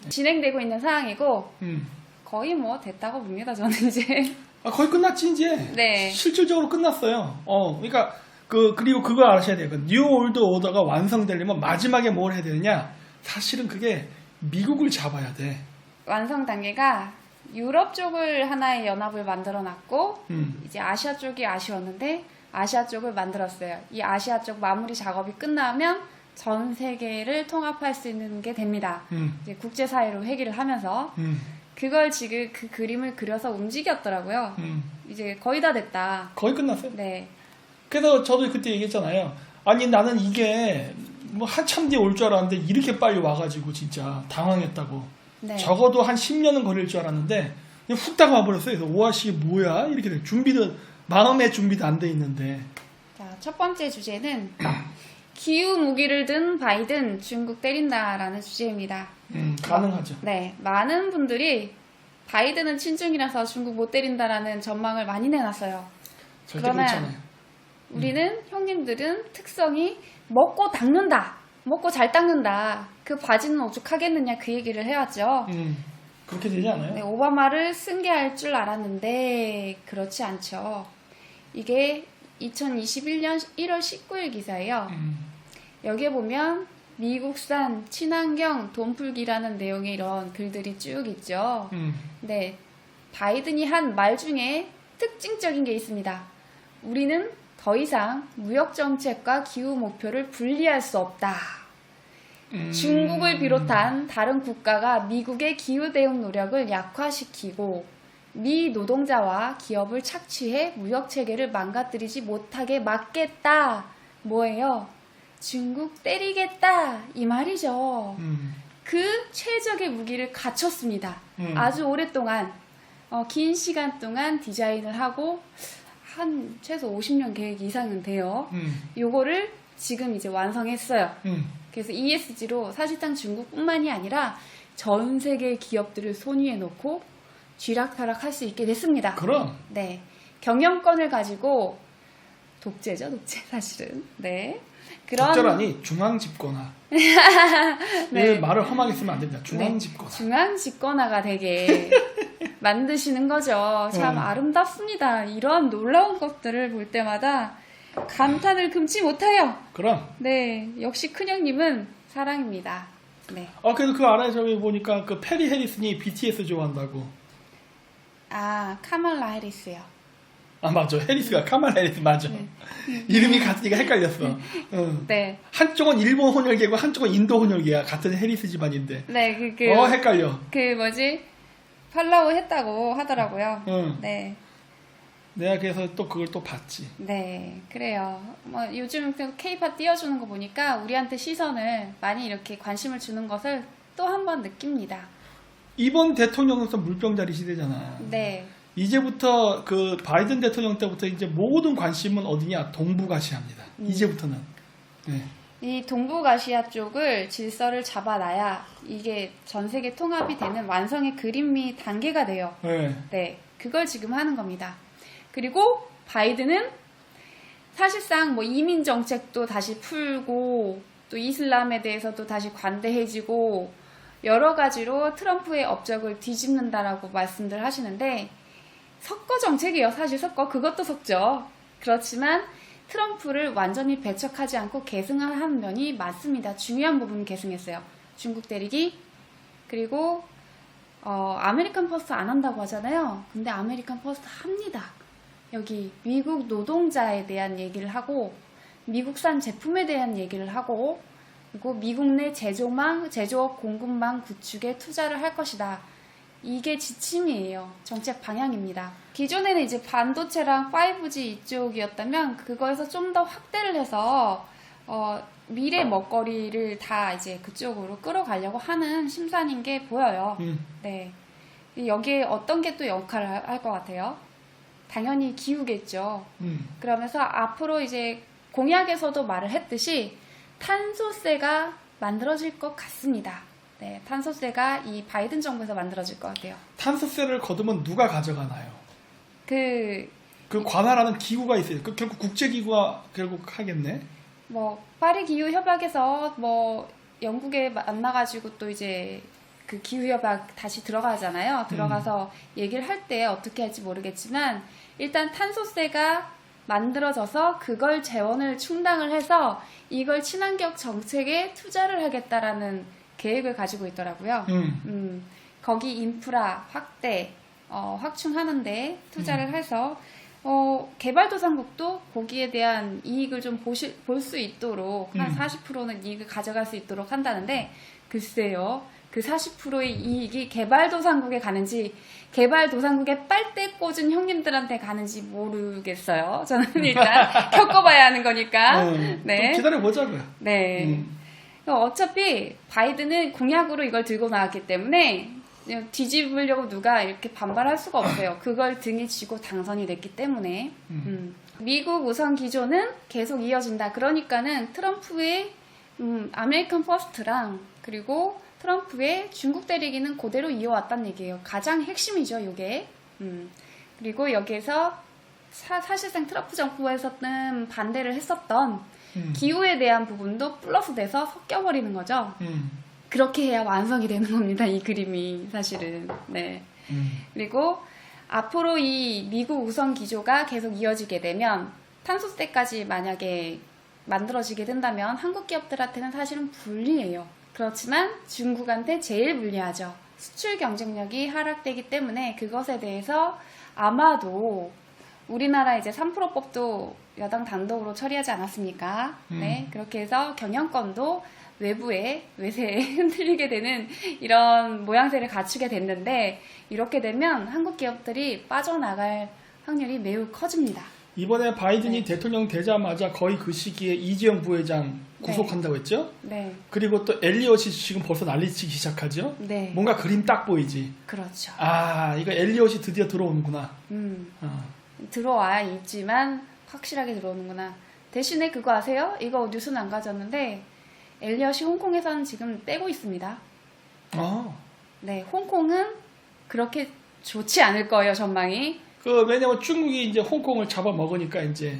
진행되고 있는 상황이고 거의 뭐 됐다고 봅니다. 저는 이제 거의 끝났지 이제. 네. 실질적으로 끝났어요. 그러니까 그리고 그거 아셔야 돼요. 뉴 올드 오더가 완성되려면 마지막에 뭘 해야 되느냐? 사실은 그게 미국을 잡아야 돼. 완성 단계가 유럽 쪽을 하나의 연합을 만들어 놨고 이제 아시아 쪽이 아쉬웠는데 아시아 쪽을 만들었어요. 이 아시아 쪽 마무리 작업이 끝나면 전 세계를 통합할 수 있는 게 됩니다. 이제 국제사회로 회귀를 하면서 그걸 지금 그 그림을 그려서 움직였더라고요. 이제 거의 다 됐다. 거의 끝났어요. 네. 그래서 저도 그때 얘기했잖아요. 아니 나는 이게 뭐 한참 뒤에 올 줄 알았는데 이렇게 빨리 와가지고 진짜 당황했다고. 네. 적어도 한 10년은 걸릴 줄 알았는데 그냥 훅딱 와버렸어요. 그래서 오아시 뭐야? 이렇게 돼. 마음의 준비도 안 돼 있는데. 자, 첫 번째 주제는 기후 무기를 든 바이든 중국 때린다라는 주제입니다. 가능하죠. 네, 많은 분들이 바이든은 친중이라서 중국 못 때린다라는 전망을 많이 내놨어요. 절대 그렇지 않아요. 우리는 형님들은 특성이 먹고 닦는다, 먹고 잘 닦는다. 그 바지는 오죽하겠느냐 그 얘기를 해왔죠. 그렇게 되지 않아요? 네, 오바마를 승계할 줄 알았는데 그렇지 않죠. 이게 2021년 1월 19일 기사예요. 여기에 보면 미국산 친환경 돈풀기라는 내용의 이런 글들이 쭉 있죠. 네, 바이든이 한 말 중에 특징적인 게 있습니다. 우리는 더 이상 무역정책과 기후 목표를 분리할 수 없다. 중국을 비롯한 다른 국가가 미국의 기후 대응 노력을 약화시키고 미 노동자와 기업을 착취해 무역 체계를 망가뜨리지 못하게 막겠다. 뭐예요? 중국 때리겠다 이 말이죠. 그 최적의 무기를 갖췄습니다. 아주 오랫동안 긴 시간 동안 디자인을 하고 한 최소 50년 계획 이상은 돼요. 요거를 지금 이제 완성했어요. 그래서 ESG로 사실상 중국뿐만이 아니라 전 세계 기업들을 손위에 놓고 쥐락펴락 할 수 있게 됐습니다. 그럼. 네. 경영권을 가지고 독재죠, 독재 사실은. 네. 적절하니 중앙집권화. 네. 말을 험하게 쓰면 안 됩니다. 중앙집권화. 네. 중앙집권화가 되게 만드시는 거죠. 참 아름답습니다. 이런 놀라운 것들을 볼 때마다 감탄을 금치 못해요. 그럼. 네, 역시 큰형님은 사랑입니다. 네. 그래도 그거 알아요? 저기 보니까 그 페리 해리슨이 BTS 좋아한다고. 카멀라 해리스요. 맞아. 해리스가 카말 해리스 맞아. 네. 이름이 같으니까 헷갈렸어. 네. 한쪽은 일본 혼혈계고 한쪽은 인도 혼혈계야. 같은 해리스 집안인데. 네, 헷갈려. 팔로우 했다고 하더라고요. 네. 내가 그래서 또 그걸 또 봤지. 네, 그래요. 요즘 K-팝 띄워주는 거 보니까 우리한테 시선을 많이 이렇게 관심을 주는 것을 또 한 번 느낍니다. 이번 대통령으로서 물병자리 시대잖아. 네. 이제부터 그 바이든 대통령 때부터 이제 모든 관심은 어디냐? 동북아시아입니다. 이제부터는. 네. 이 동북아시아 쪽을 질서를 잡아놔야 이게 전 세계 통합이 되는 완성의 그림이 단계가 돼요. 네. 네, 그걸 지금 하는 겁니다. 그리고 바이든은 사실상 이민 정책도 다시 풀고 또 이슬람에 대해서도 다시 관대해지고 여러 가지로 트럼프의 업적을 뒤집는다라고 말씀들 하시는데 섞어 정책이에요. 사실 그것도 섞죠. 그렇지만 트럼프를 완전히 배척하지 않고 계승한 면이 맞습니다. 중요한 부분 계승했어요. 중국 때리기 그리고 아메리칸 퍼스트 안 한다고 하잖아요. 근데 아메리칸 퍼스트 합니다. 여기 미국 노동자에 대한 얘기를 하고 미국산 제품에 대한 얘기를 하고 그리고 미국 내 제조업 공급망 구축에 투자를 할 것이다. 이게 지침이에요. 정책 방향입니다. 기존에는 이제 반도체랑 5G 이쪽이었다면 그거에서 좀 더 확대를 해서 미래 먹거리를 다 이제 그쪽으로 끌어가려고 하는 심산인 게 보여요. 네. 여기에 어떤 게 또 역할을 할 것 같아요? 당연히 기후겠죠. 그러면서 앞으로 이제 공약에서도 말을 했듯이 탄소세가 만들어질 것 같습니다. 네, 탄소세가 이 바이든 정부에서 만들어질 것 같아요. 탄소세를 거두면 누가 가져가나요? 그 관할하는 기구가 있어요. 결국 국제기구가 결국 하겠네. 파리 기후 협약에서 영국에 만나가지고 또 이제 그 기후협약 다시 들어가잖아요. 들어가서 얘기를 할 때 어떻게 할지 모르겠지만 일단 탄소세가 만들어져서 그걸 재원을 충당을 해서 이걸 친환경 정책에 투자를 하겠다라는 계획을 가지고 있더라고요. 거기 인프라 확대, 확충하는데 투자를 해서 개발도상국도 거기에 대한 이익을 좀 볼 수 있도록 한 40%는 이익을 가져갈 수 있도록 한다는데 글쎄요. 그 40%의 이익이 개발도상국에 가는지 개발도상국에 빨대 꽂은 형님들한테 가는지 모르겠어요. 저는 일단 겪어봐야 하는 거니까. 네. 좀 기다려보자고요. 네. 어차피 바이든은 공약으로 이걸 들고 나왔기 때문에 뒤집으려고 누가 이렇게 반발할 수가 없어요. 그걸 등에 쥐고 당선이 됐기 때문에. 미국 우선 기조는 계속 이어진다. 그러니까는 트럼프의 아메리칸 퍼스트랑 그리고 트럼프의 중국 때리기는 그대로 이어왔다는 얘기예요. 가장 핵심이죠, 이게. 그리고 여기에서 사실상 트럼프 정부에서는 반대를 했었던 기후에 대한 부분도 플러스돼서 섞여버리는 거죠. 그렇게 해야 완성이 되는 겁니다, 이 그림이 사실은. 네. 그리고 앞으로 이 미국 우선 기조가 계속 이어지게 되면 탄소세까지 만약에 만들어지게 된다면 한국 기업들한테는 사실은 불리해요. 그렇지만 중국한테 제일 불리하죠. 수출 경쟁력이 하락되기 때문에 그것에 대해서 아마도 우리나라 이제 3%법도 여당 단독으로 처리하지 않았습니까? 네, 그렇게 해서 경영권도 외세에 흔들리게 되는 이런 모양새를 갖추게 됐는데 이렇게 되면 한국 기업들이 빠져나갈 확률이 매우 커집니다. 이번에 바이든이 대통령 되자마자 거의 그 시기에 이재용 부회장 구속한다고 했죠? 네. 그리고 또 엘리엇이 지금 벌써 난리치기 시작하죠? 네. 뭔가 그림 딱 보이지? 그렇죠. 이거 엘리엇이 드디어 들어오는구나. 들어와 있지만 확실하게 들어오는구나. 대신에 그거 아세요? 이거 뉴스는 안 가졌는데 엘리엇이 홍콩에서는 지금 떼고 있습니다. 네, 홍콩은 그렇게 좋지 않을 거예요, 전망이. 왜냐면 중국이 이제 홍콩을 잡아먹으니까 이제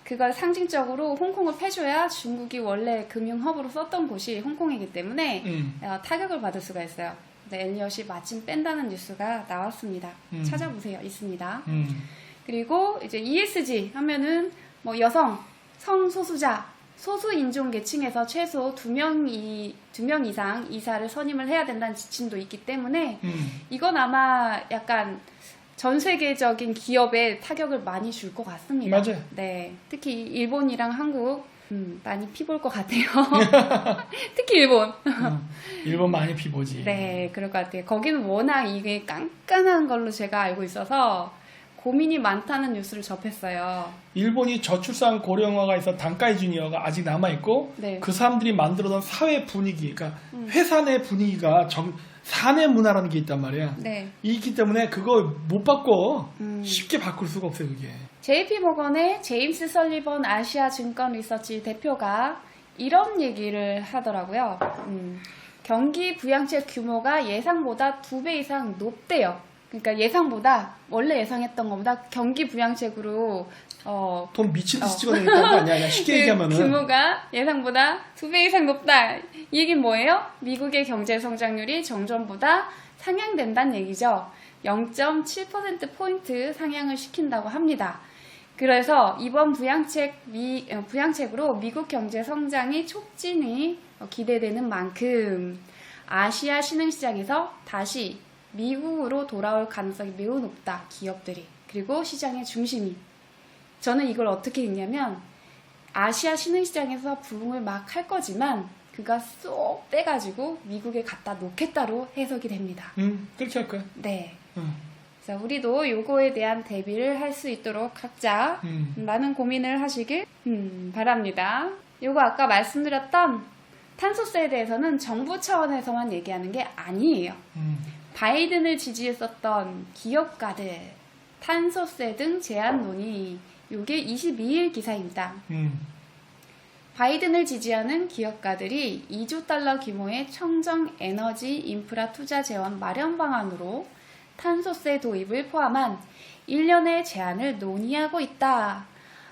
그걸 상징적으로 홍콩을 패줘야 중국이 원래 금융허브로 썼던 곳이 홍콩이기 때문에 타격을 받을 수가 있어요. 근데 엘리엇이 마침 뺀다는 뉴스가 나왔습니다. 찾아보세요. 있습니다. 그리고 이제 ESG 하면은 뭐 여성, 성소수자, 소수인종 계층에서 최소 2명 이상 이사를 선임을 해야 된다는 지침도 있기 때문에 이건 아마 약간 전 세계적인 기업에 타격을 많이 줄 것 같습니다. 맞아요. 네, 특히 일본이랑 한국 많이 피볼 것 같아요. 특히 일본. 일본 많이 피보지. 네, 그럴 것 같아요. 거기는 워낙 이게 깐깐한 걸로 제가 알고 있어서 고민이 많다는 뉴스를 접했어요. 일본이 저출산 고령화가 있어 단카이 주니어가 아직 남아있고 네. 그 사람들이 만들어둔 사회 분위기, 그러니까 회사 내 분위기가 사내 문화라는 게 있단 말이야. 네. 있기 때문에 그거 못 바꿔. 쉽게 바꿀 수가 없어요, 그게. JP 모건의 제임스 설리번 아시아 증권 리서치 대표가 이런 얘기를 하더라고요. 경기 부양책 규모가 예상보다 2배 이상 높대요. 그러니까 예상보다 원래 예상했던 것보다 경기 부양책으로 돈 미친 듯이 찍어내겠다는 거 아니야? 그냥 쉽게 얘기하면은. 규모가 예상보다 2배 이상 높다. 이 얘기는 뭐예요? 미국의 경제 성장률이 정전보다 상향된다는 얘기죠. 0.7%포인트 상향을 시킨다고 합니다. 그래서 이번 부양책으로 미국 경제 성장이 촉진이 기대되는 만큼 아시아 신흥시장에서 다시 미국으로 돌아올 가능성이 매우 높다. 기업들이. 그리고 시장의 중심이. 저는 이걸 어떻게 읽냐면 아시아 신흥시장에서 부흥을 막 할 거지만 그가 쏙 빼가지고 미국에 갖다 놓겠다로 해석이 됩니다. 그렇게 할 거야. 네. 그래서 우리도 요거에 대한 대비를 할 수 있도록 각자 많은 고민을 하시길 바랍니다. 요거 아까 말씀드렸던 탄소세에 대해서는 정부 차원에서만 얘기하는 게 아니에요. 바이든을 지지했었던 기업가들, 탄소세 등 제한 논의, 요게 22일 기사입니다. 바이든을 지지하는 기업가들이 2조 달러 규모의 청정 에너지 인프라 투자 재원 마련 방안으로 탄소세 도입을 포함한 1년의 제한을 논의하고 있다.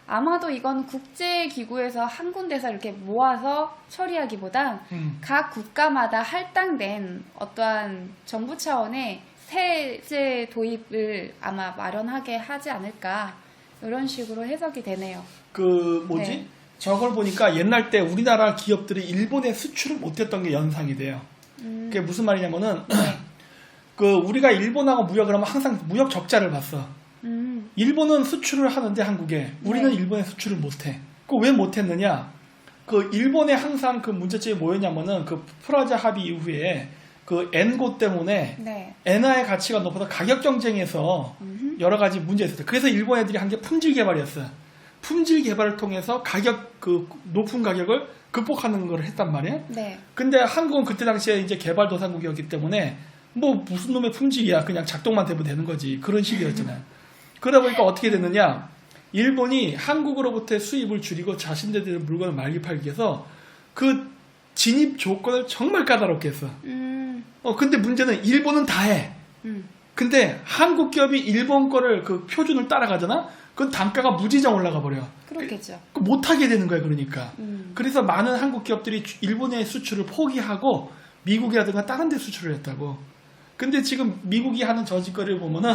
아마도 이건 국제기구에서 한 군데서 이렇게 모아서 처리하기보단 각 국가마다 할당된 어떠한 정부 차원의 세제 도입을 아마 마련하게 하지 않을까 이런 식으로 해석이 되네요. 그 뭐지? 네. 저걸 보니까 옛날 때 우리나라 기업들이 일본에 수출을 못했던 게 연상이 돼요. 그게 무슨 말이냐면은 그 우리가 일본하고 무역을 하면 항상 무역 적자를 봤어. 일본은 수출을 하는데 한국에 우리는 네. 일본에 수출을 못해. 그 왜 못했느냐? 그 일본에 항상 그 문제점이 뭐였냐면은 그 프라자 합의 이후에 그 엔고 때문에 네. 엔화의 가치가 높아서 가격 경쟁에서 여러 가지 문제가 있었어요. 그래서 일본 애들이 한 게 품질 개발이었어요. 품질 개발을 통해서 가격 그 높은 가격을 극복하는 걸 했단 말이에요. 네. 근데 한국은 그때 당시에 이제 개발도상국이었기 때문에 뭐 무슨 놈의 품질이야 그냥 작동만 되면 되는 거지 그런 식이었잖아요. 그러다 보니까 어떻게 됐느냐? 일본이 한국으로부터의 수입을 줄이고 자신들의 물건을 많이 팔기 위해서 그 진입 조건을 정말 까다롭게 했어. 근데 문제는 일본은 다 해. 근데 한국 기업이 일본 거를 그 표준을 따라가잖아? 그건 단가가 무지장 올라가 버려. 그렇겠죠. 못하게 되는 거야, 그러니까. 그래서 많은 한국 기업들이 일본의 수출을 포기하고 미국이라든가 다른 데 수출을 했다고. 근데 지금 미국이 하는 저 짓거리를 보면은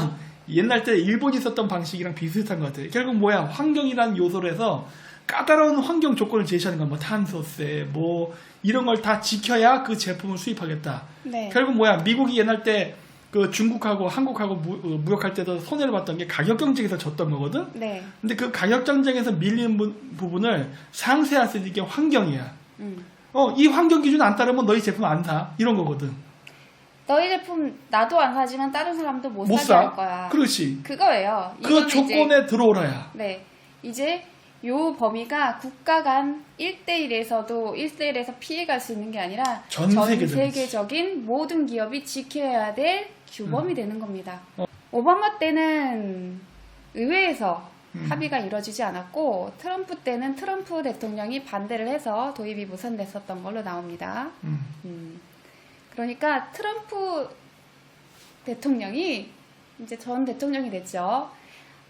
옛날 때 일본이 썼던 방식이랑 비슷한 것 같아요. 결국 뭐야, 환경이라는 요소로 해서 까다로운 환경 조건을 제시하는 건 뭐 탄소세, 뭐 이런 걸 다 지켜야 그 제품을 수입하겠다. 네. 결국 뭐야, 미국이 옛날 때 그 중국하고 한국하고 무역할 때도 손해를 봤던 게 가격 경쟁에서 졌던 거거든. 네. 근데 그 가격 경쟁에서 밀리는 부분을 상쇄할 수 있는 게 환경이야. 이 환경 기준 안 따르면 너희 제품 안 사. 이런 거거든. 너희 제품 나도 안 사지만 다른 사람도 못 못 사게 할 사. 거야. 그렇지. 그거예요. 그 이거는 조건에 들어오라야. 네. 이제 요 범위가 국가 간 1대1에서 피해갈 수 있는 게 아니라 전 세계적인 모든 기업이 지켜야 될 규범이 되는 겁니다. 오바마 때는 의회에서 합의가 이루어지지 않았고 트럼프 때는 트럼프 대통령이 반대를 해서 도입이 무산됐었던 걸로 나옵니다. 그러니까 트럼프 대통령이 이제 전 대통령이 됐죠.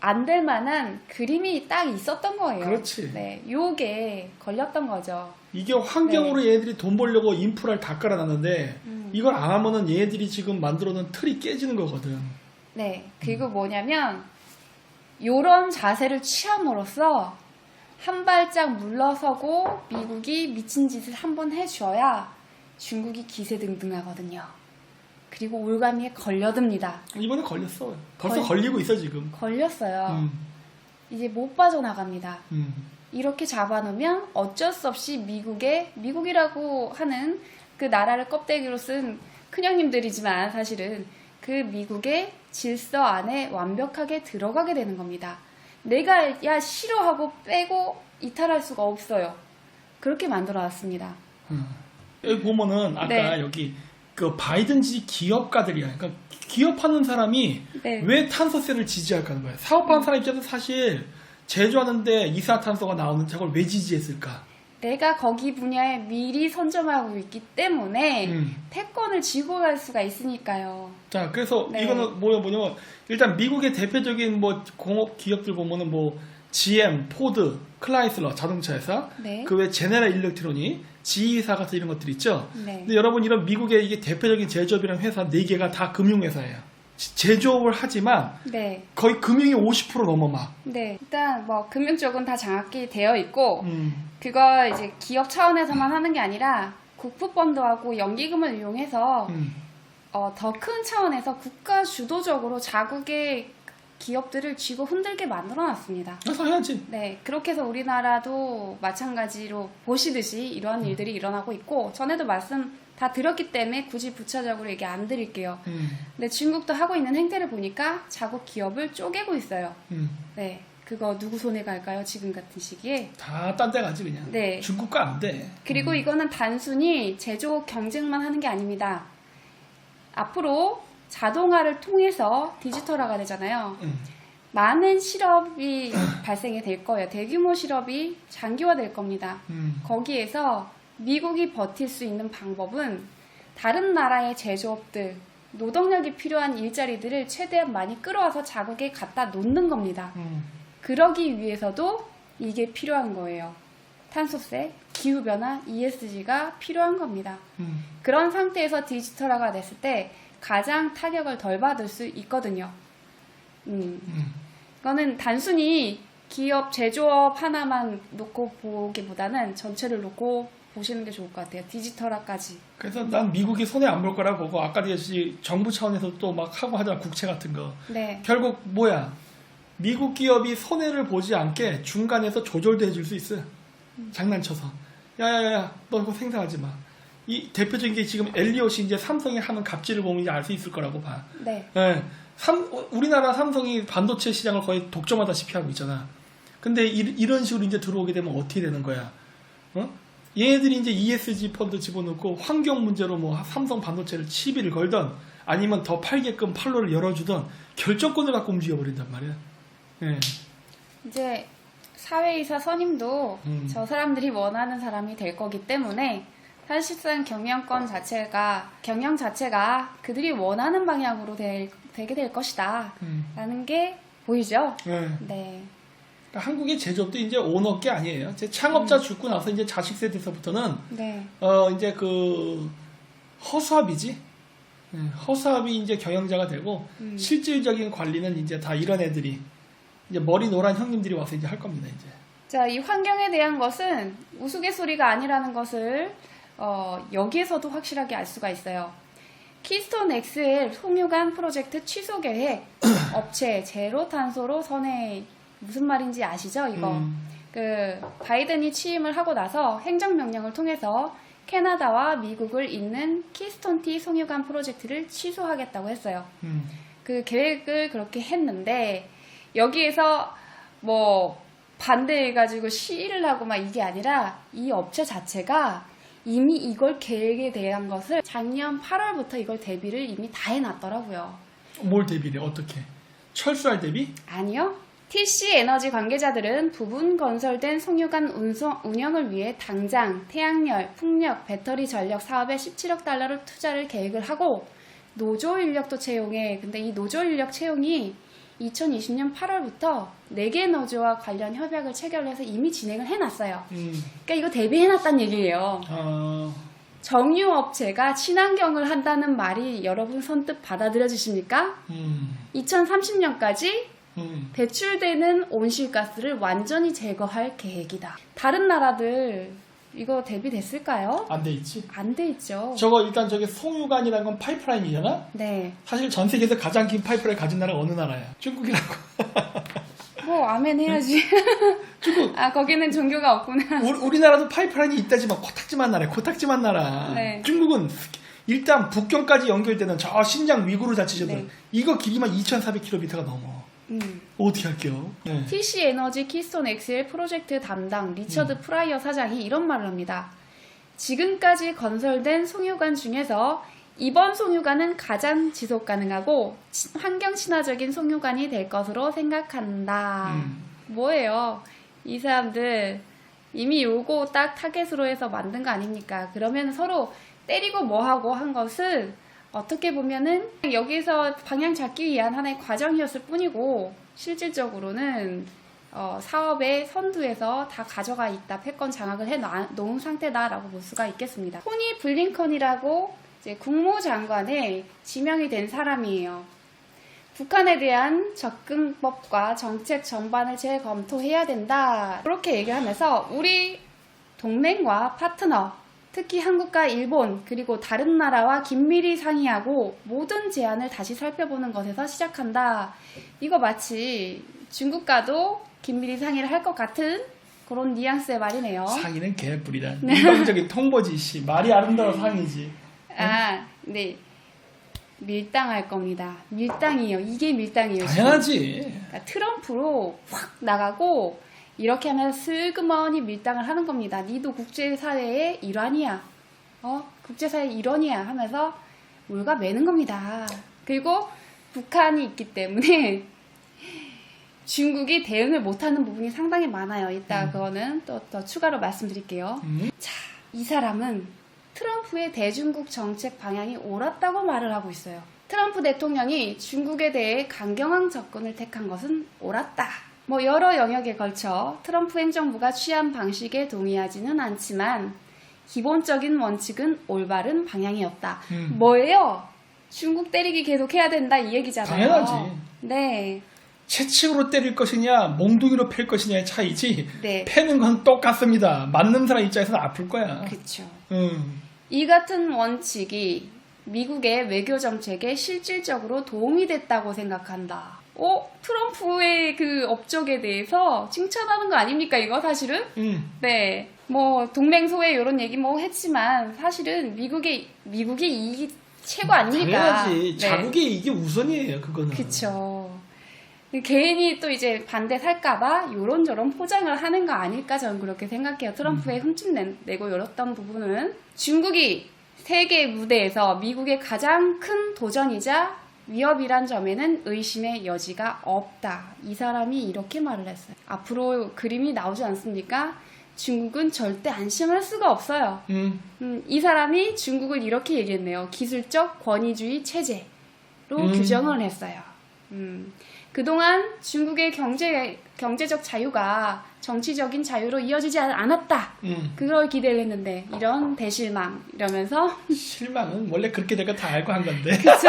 안 될 만한 그림이 딱 있었던 거예요. 그렇지. 네, 요게 걸렸던 거죠. 이게 환경으로 얘네들이 돈 벌려고 인프라를 다 깔아놨는데 이걸 안 하면은 얘네들이 지금 만들어놓은 틀이 깨지는 거거든. 네, 그리고 뭐냐면 요런 자세를 취함으로써 한 발짝 물러서고 미국이 미친 짓을 한번 해줘야 중국이 기세등등하거든요. 그리고 올가미에 걸려듭니다. 이번에 걸렸어. 벌써 걸리고 있어 지금. 걸렸어요. 이제 못 빠져나갑니다. 음. 이렇게 잡아놓으면 어쩔 수 없이 미국이라고 하는 그 나라를 껍데기로 쓴 큰형님들이지만 사실은 그 미국의 질서 안에 완벽하게 들어가게 되는 겁니다. 내가 야 싫어하고 빼고 이탈할 수가 없어요. 그렇게 만들어놨습니다. 여기 보면은 아까 네. 여기 그 바이든 지지 기업가들이야. 그러니까 기업하는 사람이 네. 왜 탄소세를 지지할까 하는 거야. 사업하는 사람 입장에서 사실 제조하는데 이산화탄소가 나오는 저걸 왜 지지했을까? 내가 거기 분야에 미리 선점하고 있기 때문에 패권을 쥐고 갈 수가 있으니까요. 자, 그래서 네. 이거는 뭐냐면 일단 미국의 대표적인 뭐 공업 기업들 보면은 뭐 GM, 포드, 클라이슬러 자동차 회사, 네. 그 외 제네럴 일렉트로닉, GE사 같은 이런 것들 있죠. 네. 근데 여러분 이런 미국의 이게 대표적인 제조업이라는 회사 4개가 다 금융회사예요. 제조업을 하지만 네. 거의 금융이 50% 넘어 막. 네. 일단 뭐 금융 쪽은 다 장악이 되어 있고 그거 이제 기업 차원에서만 하는 게 아니라 국부펀드하고 연기금을 이용해서 더 큰 차원에서 국가 주도적으로 자국의 기업들을 쥐고 흔들게 만들어놨습니다. 그래서 해야지. 네, 그렇게 해서 우리나라도 마찬가지로 보시듯이 이러한 일들이 일어나고 있고 전에도 말씀 다 드렸기 때문에 굳이 부차적으로 얘기 안 드릴게요. 근데 중국도 하고 있는 행태를 보니까 자국 기업을 쪼개고 있어요. 네, 그거 누구 손에 갈까요? 지금 같은 시기에. 다 딴 데 가지 그냥. 네. 중국과 안 돼. 그리고 이거는 단순히 제조 경쟁만 하는 게 아닙니다. 앞으로 자동화를 통해서 디지털화가 되잖아요. 많은 실업이 발생이 될 거예요. 대규모 실업이 장기화될 겁니다. 거기에서 미국이 버틸 수 있는 방법은 다른 나라의 제조업들, 노동력이 필요한 일자리들을 최대한 많이 끌어와서 자국에 갖다 놓는 겁니다. 그러기 위해서도 이게 필요한 거예요. 탄소세, 기후변화, ESG가 필요한 겁니다. 그런 상태에서 디지털화가 됐을 때 가장 타격을 덜 받을 수 있거든요. 이거는 단순히 기업, 제조업 하나만 놓고 보기보다는 전체를 놓고 보시는 게 좋을 것 같아요. 디지털화까지. 그래서 난 미국이 손해 안 볼 거라고 보고 아까 얘기했듯이 정부 차원에서 또 막 하고 하잖아. 국채 같은 거. 네. 결국 뭐야? 미국 기업이 손해를 보지 않게 중간에서 조절도 해줄 수 있어. 장난쳐서. 야야야, 너 그거 생산하지 마. 이 대표적인 게 지금 엘리엇이 이제 삼성이 하는 갑질을 보면 이제 알 수 있을 거라고 봐. 네. 예. 우리나라 삼성이 반도체 시장을 거의 독점하다시피 하고 있잖아. 근데 이런 식으로 이제 들어오게 되면 어떻게 되는 거야? 어? 얘네들이 이제 ESG 펀드 집어넣고 환경 문제로 뭐 삼성 반도체를 시비를 걸던 아니면 더 팔게끔 판로를 열어주던 결정권을 갖고 움직여버린단 말이야. 예. 이제 사회이사 선임도 저 사람들이 원하는 사람이 될 거기 때문에 사실상 경영 자체가 그들이 원하는 방향으로 되게 될 것이다 라는 게 보이죠? 예. 네. 그러니까 한국의 제조업도 이제 오너게 아니에요. 제 창업자 죽고 나서 이제 자식 세대에서부터는 네. 이제 그 허수아비지. 예, 허수아비 이제 경영자가 되고 실질적인 관리는 이제 다 이런 애들이 이제 머리 노란 형님들이 와서 이제 할 겁니다. 이제. 자, 이 환경에 대한 것은 우스갯소리가 아니라는 것을 여기에서도 확실하게 알 수가 있어요. 키스톤 XL 송유관 프로젝트 취소 계획 업체 제로 탄소로 선회 무슨 말인지 아시죠? 이거 그 바이든이 취임을 하고 나서 행정명령을 통해서 캐나다와 미국을 잇는 키스톤 T 송유관 프로젝트를 취소하겠다고 했어요. 그 계획을 그렇게 했는데 여기에서 뭐 반대해가지고 시위를 하고 막 이게 아니라 이 업체 자체가 이미 이걸 계획에 대한 것을 작년 8월부터 이걸 대비를 이미 다 해놨더라고요. 뭘 대비래? 어떻게? 철수할 대비? 아니요. TC 에너지 관계자들은 부분 건설된 송유관 운영을 위해 당장 태양열, 풍력, 배터리 전력 사업에 17억 달러를 투자를 계획을 하고 노조 인력도 채용해. 근데 이 노조 인력 채용이 2020년 8월부터 4개 노조와 관련 협약을 체결해서 이미 진행을 해놨어요. 그러니까 이거 대비해놨단 얘기예요. 정유업체가 친환경을 한다는 말이 여러분 선뜻 받아들여 주십니까? 2030년까지 배출되는 온실가스를 완전히 제거할 계획이다. 다른 나라들 이거 대비됐을까요? 안 돼 있지. 안 돼 있죠. 저거 일단 저게 송유관이라는 건 파이프라인이잖아. 네. 사실 전 세계에서 가장 긴 파이프라인 가진 나라가 어느 나라야? 중국이라고. 뭐 아멘 해야지. 중국. 아 거기는 종교가 없구나. 우리나라도 파이프라인이 있다지만 코딱지만 나라야. 코딱지만 나라. 네. 중국은 일단 북경까지 연결되는 저 신장 위구르 자치제들 네. 이거 길이만 2,400km가 넘어. 어떻게 할게요? 네. TC 에너지 키스톤 XL 프로젝트 담당 리처드 프라이어 사장이 이런 말을 합니다. 지금까지 건설된 송유관 중에서 이번 송유관은 가장 지속 가능하고 환경 친화적인 송유관이 될 것으로 생각한다. 뭐예요? 이 사람들 이미 요거 딱 타겟으로 해서 만든 거 아닙니까? 그러면 서로 때리고 뭐하고 한 것은 어떻게 보면은 여기서 방향 잡기 위한 하나의 과정이었을 뿐이고 실질적으로는 사업의 선두에서 다 가져가 있다. 패권 장악을 해놓은 상태다라고 볼 수가 있겠습니다. 토니 블링컨이라고 이제 국무장관에 지명이 된 사람이에요. 북한에 대한 접근법과 정책 전반을 재검토해야 된다. 그렇게 얘기하면서 우리 동맹과 파트너 특히 한국과 일본 그리고 다른 나라와 긴밀히 상의하고 모든 제안을 다시 살펴보는 것에서 시작한다. 이거 마치 중국과도 긴밀히 상의를 할 것 같은 그런 뉘앙스의 말이네요. 상의는 개뿔이다. 일방적인 통보지. 씨. 말이 아름다워 상의지. 네. 밀당할 겁니다. 밀당이에요. 이게 밀당이에요. 당연하지. 그러니까 트럼프로 확 나가고 이렇게 하면서 슬그머니 밀당을 하는 겁니다. 니도 국제사회의 일환이야. 국제사회의 일원이야 하면서 몰가 매는 겁니다. 그리고 북한이 있기 때문에 중국이 대응을 못하는 부분이 상당히 많아요. 이따 그거는 또 더 추가로 말씀드릴게요. 자, 이 사람은 트럼프의 대중국 정책 방향이 옳았다고 말을 하고 있어요. 트럼프 대통령이 중국에 대해 강경한 접근을 택한 것은 옳았다. 뭐 여러 영역에 걸쳐 트럼프 행정부가 취한 방식에 동의하지는 않지만 기본적인 원칙은 올바른 방향이었다. 뭐예요? 중국 때리기 계속 해야 된다 이 얘기잖아요. 당연하지. 네. 채찍으로 때릴 것이냐 몽둥이로 팰 것이냐의 차이지 네. 패는 건 똑같습니다. 맞는 사람 입장에서는 아플 거야. 그렇죠. 음. 이 같은 원칙이 미국의 외교 정책에 실질적으로 도움이 됐다고 생각한다. 트럼프의 그 업적에 대해서 칭찬하는 거 아닙니까, 이거 사실은? 네. 뭐, 동맹소외 이런 얘기 뭐 했지만, 사실은 미국의 이익이 최고 아닙니까? 당연하지. 네. 자국의 이익이 우선이에요, 그거는. 그쵸. 개인이 또 이제 반대 살까봐 요런저런 포장을 하는 거 아닐까 저는 그렇게 생각해요. 트럼프의 흠집내고 열었던 부분은 중국이 세계 무대에서 미국의 가장 큰 도전이자 위협이란 점에는 의심의 여지가 없다. 이 사람이 이렇게 말을 했어요. 앞으로 그림이 나오지 않습니까? 중국은 절대 안심할 수가 없어요. 이 사람이 중국을 이렇게 얘기했네요. 기술적 권위주의 체제로 규정을 했어요. 그동안 중국의 경제적 자유가 정치적인 자유로 이어지지 않았다. 그걸 기대를 했는데 이런 대실망 이러면서 실망은 원래 그렇게 될 거 다 알고 한 건데. 그렇죠.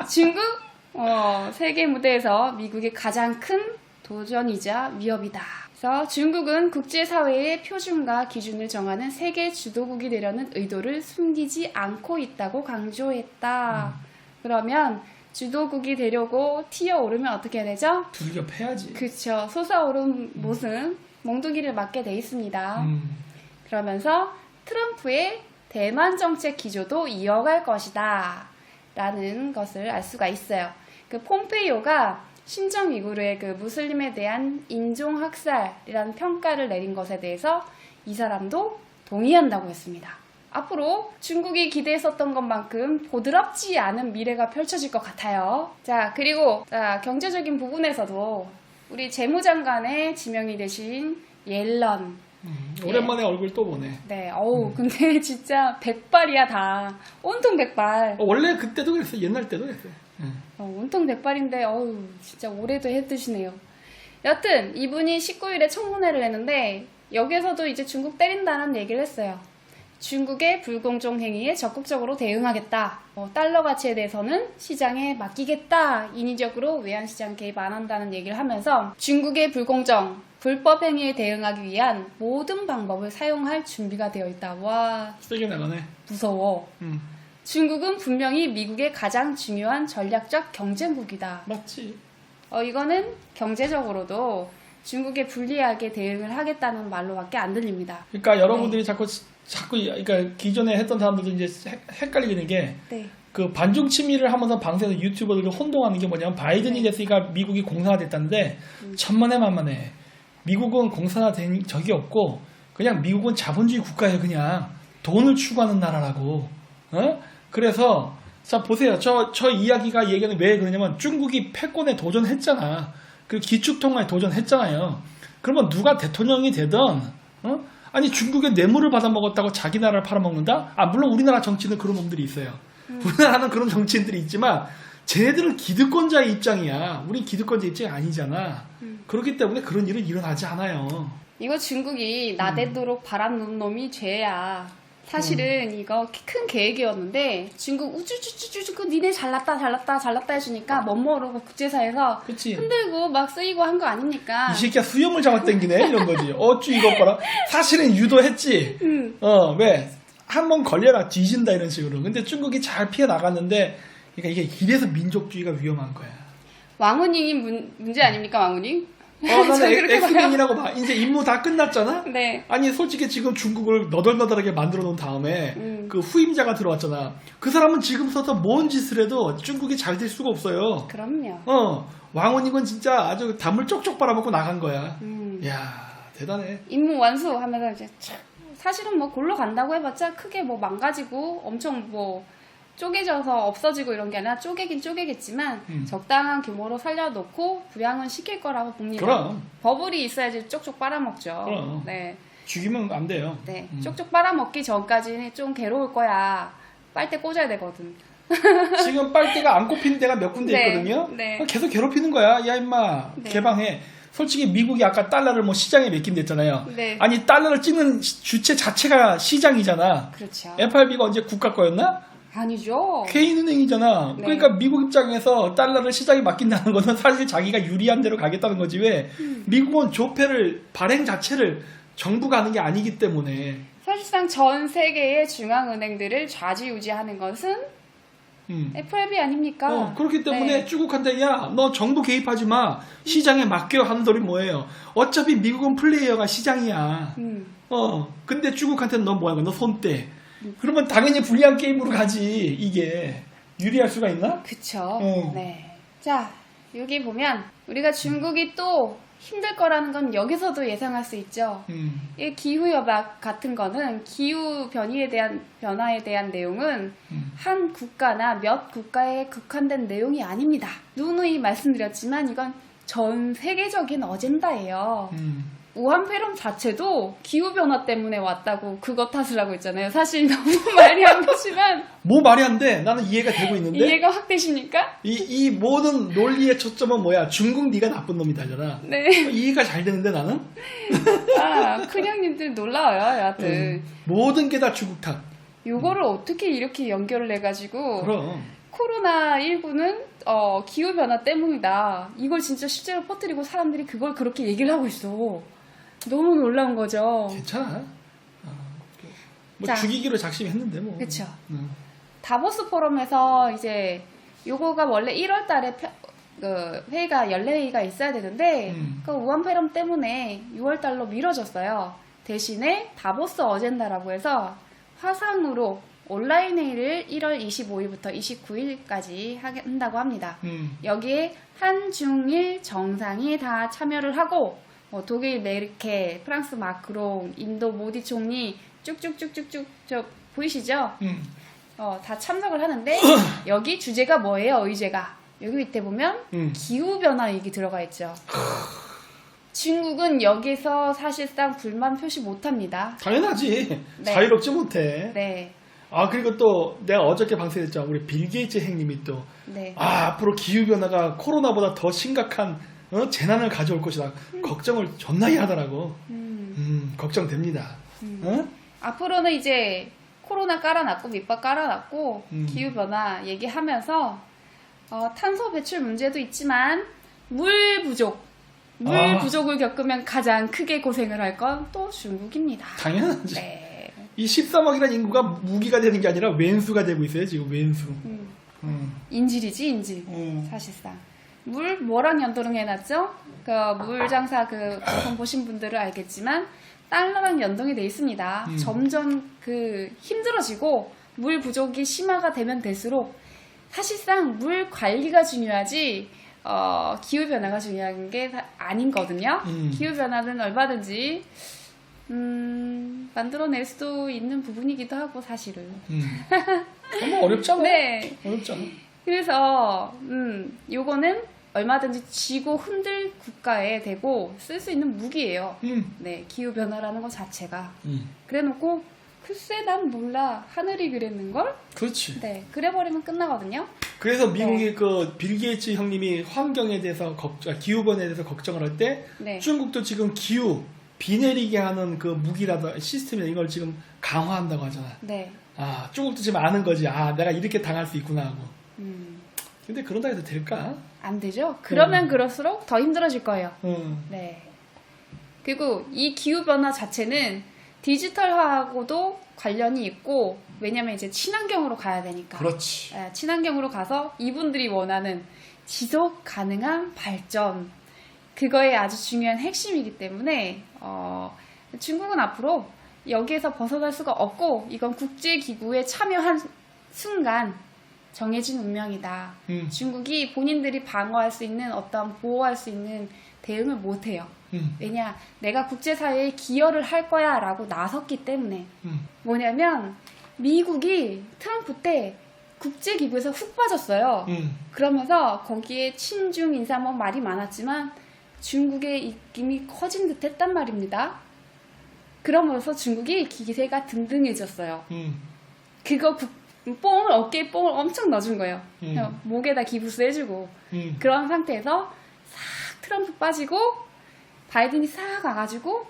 중국 세계 무대에서 미국의 가장 큰 도전이자 위협이다. 그래서 중국은 국제사회의 표준과 기준을 정하는 세계 주도국이 되려는 의도를 숨기지 않고 있다고 강조했다. 그러면 주도국이 되려고 튀어오르면 어떻게 해야 되죠? 두들겨 패야지. 그렇죠. 솟아오른 모습, 몽둥이를 맞게 돼 있습니다. 그러면서 트럼프의 대만 정책 기조도 이어갈 것이다. 라는 것을 알 수가 있어요. 그 폼페이오가 신정 위구르의 그 무슬림에 대한 인종학살이라는 평가를 내린 것에 대해서 이 사람도 동의한다고 했습니다. 앞으로 중국이 기대했었던 것만큼 보드랍지 않은 미래가 펼쳐질 것 같아요. 자, 그리고 경제적인 부분에서도 우리 재무장관의 지명이 되신 옐런. 오랜만에 얼굴 또 보네. 네, 근데 진짜 백발이야 다. 온통 백발. 원래 그때도 그랬어. 옛날 때도 그랬어요. 온통 백발인데 진짜 올해도 해드시네요. 여튼 이분이 19일에 청문회를 했는데 여기에서도 이제 중국 때린다는 얘기를 했어요. 중국의 불공정 행위에 적극적으로 대응하겠다. 달러 가치에 대해서는 시장에 맡기겠다. 인위적으로 외환시장 개입 안 한다는 얘기를 하면서 중국의 불법 행위에 대응하기 위한 모든 방법을 사용할 준비가 되어 있다. 와, 세게 나가네. 무서워. 중국은 분명히 미국의 가장 중요한 전략적 경제무기다. 맞지. 이거는 경제적으로도 중국에 불리하게 대응을 하겠다는 말로밖에 안 들립니다. 그러니까 여러분들이 자꾸 그러니까 기존에 했던 사람들도 이제 헷갈리는 게 네. 그 반중 친미를 하면서 방송에서 유튜버들이 혼동하는 게 뭐냐면 바이든이 됐으니까 미국이 공산화됐다는데 천만에 미국은 공산화된 적이 없고 그냥 미국은 자본주의 국가예요. 그냥 돈을 추구하는 나라라고. 그래서 자 보세요. 저 이야기가 얘기하는 왜 그러냐면 중국이 패권에 도전했잖아. 그 기축통화에 도전했잖아요. 그러면 누가 대통령이 되든 아니 중국의 뇌물을 받아먹었다고 자기 나라를 팔아먹는다? 물론 우리나라 정치는 그런 놈들이 있어요. 우리나라는 그런 정치인들이 있지만 쟤네들은 기득권자의 입장이야. 우린 기득권자 입장이 아니잖아. 그렇기 때문에 그런 일은 일어나지 않아요. 이거 중국이 나대도록 바람놓은 놈이 죄야. 사실은 이거 큰 계획이었는데 중국 우쭈쭈쭈쭈 니네 잘났다 해주니까 멋모르고 국제사에서 그치? 흔들고 막 쓰이고 한 거 아닙니까? 이 새끼야 수염을 잡아당기네 이런 거지. 어쭈 이것 봐라. 사실은 유도했지. 왜? 한번 걸려라 뒤진다 이런 식으로. 근데 중국이 잘 피해 나갔는데 그러니까 이게 이래서 민족주의가 위험한 거야. 왕후님이 문제 아닙니까, 왕후님? 나는 엑스맨이라고 봐. 이제 임무 다 끝났잖아? 네. 아니, 솔직히 지금 중국을 너덜너덜하게 만들어 놓은 다음에 그 후임자가 들어왔잖아. 그 사람은 지금부터 뭔 짓을 해도 중국이 잘 될 수가 없어요. 그럼요. 왕원님은 진짜 아주 담을 쪽쪽 빨아먹고 나간 거야. 이야, 대단해. 임무 완수 하면서 이제 사실은 뭐 골로 간다고 해봤자 크게 뭐 망가지고 엄청 뭐 쪼개져서 없어지고 이런 게 아니라 쪼개긴 쪼개겠지만 적당한 규모로 살려놓고 부양은 시킬 거라고 봅니다. 그럼. 버블이 있어야지 쪽쪽 빨아먹죠. 그럼. 네. 죽이면 안 돼요. 네. 쪽쪽 빨아먹기 전까지는 좀 괴로울 거야. 빨대 꽂아야 되거든. 지금 빨대가 안 꼽히는 데가 몇 군데 네, 있거든요. 네. 계속 괴롭히는 거야. 야 임마 네. 개방해. 솔직히 미국이 아까 달러를 뭐 시장에 맡긴댔잖아요. 네. 아니 달러를 찍는 주체 자체가 시장이잖아. 그렇죠. FRB가 언제 국가 거였나? 아니죠. 개인은행이잖아. 네. 그러니까 미국 입장에서 달러를 시장에 맡긴다는 것은 사실 자기가 유리한 대로 가겠다는 거지. 왜? 미국은 조폐를 발행 자체를 정부가 하는 게 아니기 때문에. 사실상 전 세계의 중앙은행들을 좌지우지하는 것은 FRB 아닙니까? 그렇기 때문에 네. 쭈국한테 야, 너 정부 개입하지 마. 시장에 맡겨 하는 소리 뭐예요? 어차피 미국은 플레이어가 시장이야. 근데 쭈국한테는 너 뭐야? 너 손대. 그러면 당연히 불리한 게임으로 가지. 이게 유리할 수가 있나? 그쵸. 어. 네. 자, 여기 보면 우리가 중국이 또 힘들 거라는 건 여기서도 예상할 수 있죠. 이 기후협약 같은 거는 기후 변화에 대한 내용은 한 국가나 몇 국가에 국한된 내용이 아닙니다. 누누이 말씀드렸지만 이건 전 세계적인 어젠다예요. 우한폐렴 자체도 기후변화 때문에 왔다고 그거 탓을 하고 있잖아요. 사실 너무 말이 안 되지만 뭐 말이 안 돼. 나는 이해가 되고 있는데. 이해가 확 되십니까? 이 모든 논리의 초점은 뭐야? 중국 네가 나쁜 놈이다잖아. 네. 이해가 잘 되는데 나는? 아, 큰형님들 놀라워요, 여하튼. 모든 게 다 중국 탓. 요거를 어떻게 이렇게 연결을 해가지고 그럼. 코로나19는 기후변화 때문이다. 이걸 진짜 실제로 퍼뜨리고 사람들이 그걸 그렇게 얘기를 하고 있어. 너무 놀라운 거죠. 괜찮아. 뭐 자. 죽이기로 작심했는데 뭐. 그쵸. 다보스 포럼에서 이제 요거가 원래 1월 달에 회의가 연례회의가 있어야 되는데 그 우한폐렴 때문에 6월 달로 미뤄졌어요. 대신에 다보스 어젠다라고 해서 화상으로 온라인 회의를 1월 25일부터 29일까지 한다고 합니다. 여기에 한중일 정상이 다 참여를 하고 독일 메르켈, 프랑스 마크롱, 인도 모디 총리 쭉쭉쭉쭉쭉 저 보이시죠? 다 참석을 하는데 여기 주제가 뭐예요? 의제가 여기 밑에 보면 기후변화 얘기 들어가 있죠. 중국은 여기서 사실상 불만 표시 못합니다. 당연하지. 네. 자유롭지 못해. 네. 아 그리고 또 내가 어저께 방송했죠. 우리 빌 게이츠 형님이 또 네. 앞으로 기후변화가 코로나보다 더 심각한 재난을 가져올 것이다. 걱정을 존나게 하더라고. 걱정됩니다. 앞으로는 이제 코로나 깔아놨고 밑밥 깔아놨고 기후변화 얘기하면서 탄소 배출 문제도 있지만 물 부족을 겪으면 가장 크게 고생을 할 건 또 중국입니다. 당연하지. 네. 이 13억이라는 인구가 무기가 되는 게 아니라 왼수가 되고 있어요. 지금 왼수. 인질이지 인질. 사실상. 물 뭐랑 연동을 해놨죠? 그 물장사 그 방송 보신 분들은 알겠지만 달러랑 연동이 돼 있습니다. 점점 그 힘들어지고 물 부족이 심화가 되면 될수록 사실상 물 관리가 중요하지 기후 변화가 중요한 게 아닌거든요. 기후 변화는 얼마든지 만들어낼 수도 있는 부분이기도 하고 사실은. 너무 어렵잖아. 네. 어렵잖아. 그래서 요거는 얼마든지 쥐고 흔들 국가에 대고 쓸 수 있는 무기예요. 네, 기후 변화라는 것 자체가. 그래놓고 글쎄 난 몰라 하늘이 그랬는걸? 그렇지. 네, 그래버리면 끝나거든요. 그래서 미국이 그 빌 게이츠 형님이 환경에 대해서 기후 변화에 대해서 걱정을 할 때 네. 중국도 지금 기후 비 내리게 하는 그 무기라든 시스템이나 이걸 지금 강화한다고 하잖아. 네. 아 중국도 지금 아는 거지. 아 내가 이렇게 당할 수 있구나 하고. 근데 그런다 해도 될까? 안 되죠. 그러면 그럴수록 더 힘들어질 거예요. 네. 그리고 이 기후 변화 자체는 디지털화하고도 관련이 있고 왜냐면 이제 친환경으로 가야 되니까. 그렇지. 친환경으로 가서 이분들이 원하는 지속 가능한 발전 그거에 아주 중요한 핵심이기 때문에 중국은 앞으로 여기에서 벗어날 수가 없고 이건 국제기구에 참여한 순간 정해진 운명이다. 중국이 본인들이 방어할 수 있는 어떤 보호할 수 있는 대응을 못해요. 왜냐 내가 국제사회에 기여를 할 거야 라고 나섰기 때문에 뭐냐면 미국이 트럼프 때 국제기구에서 훅 빠졌어요. 그러면서 거기에 친중 인사 뭐 말이 많았지만 중국의 입김이 커진 듯 했단 말입니다. 그러면서 중국이 기세가 등등해졌어요. 그거 어깨에 뽕을 엄청 넣어준 거예요. 목에다 기부스 해주고 그런 상태에서 싹 트럼프 빠지고 바이든이 싹 와가지고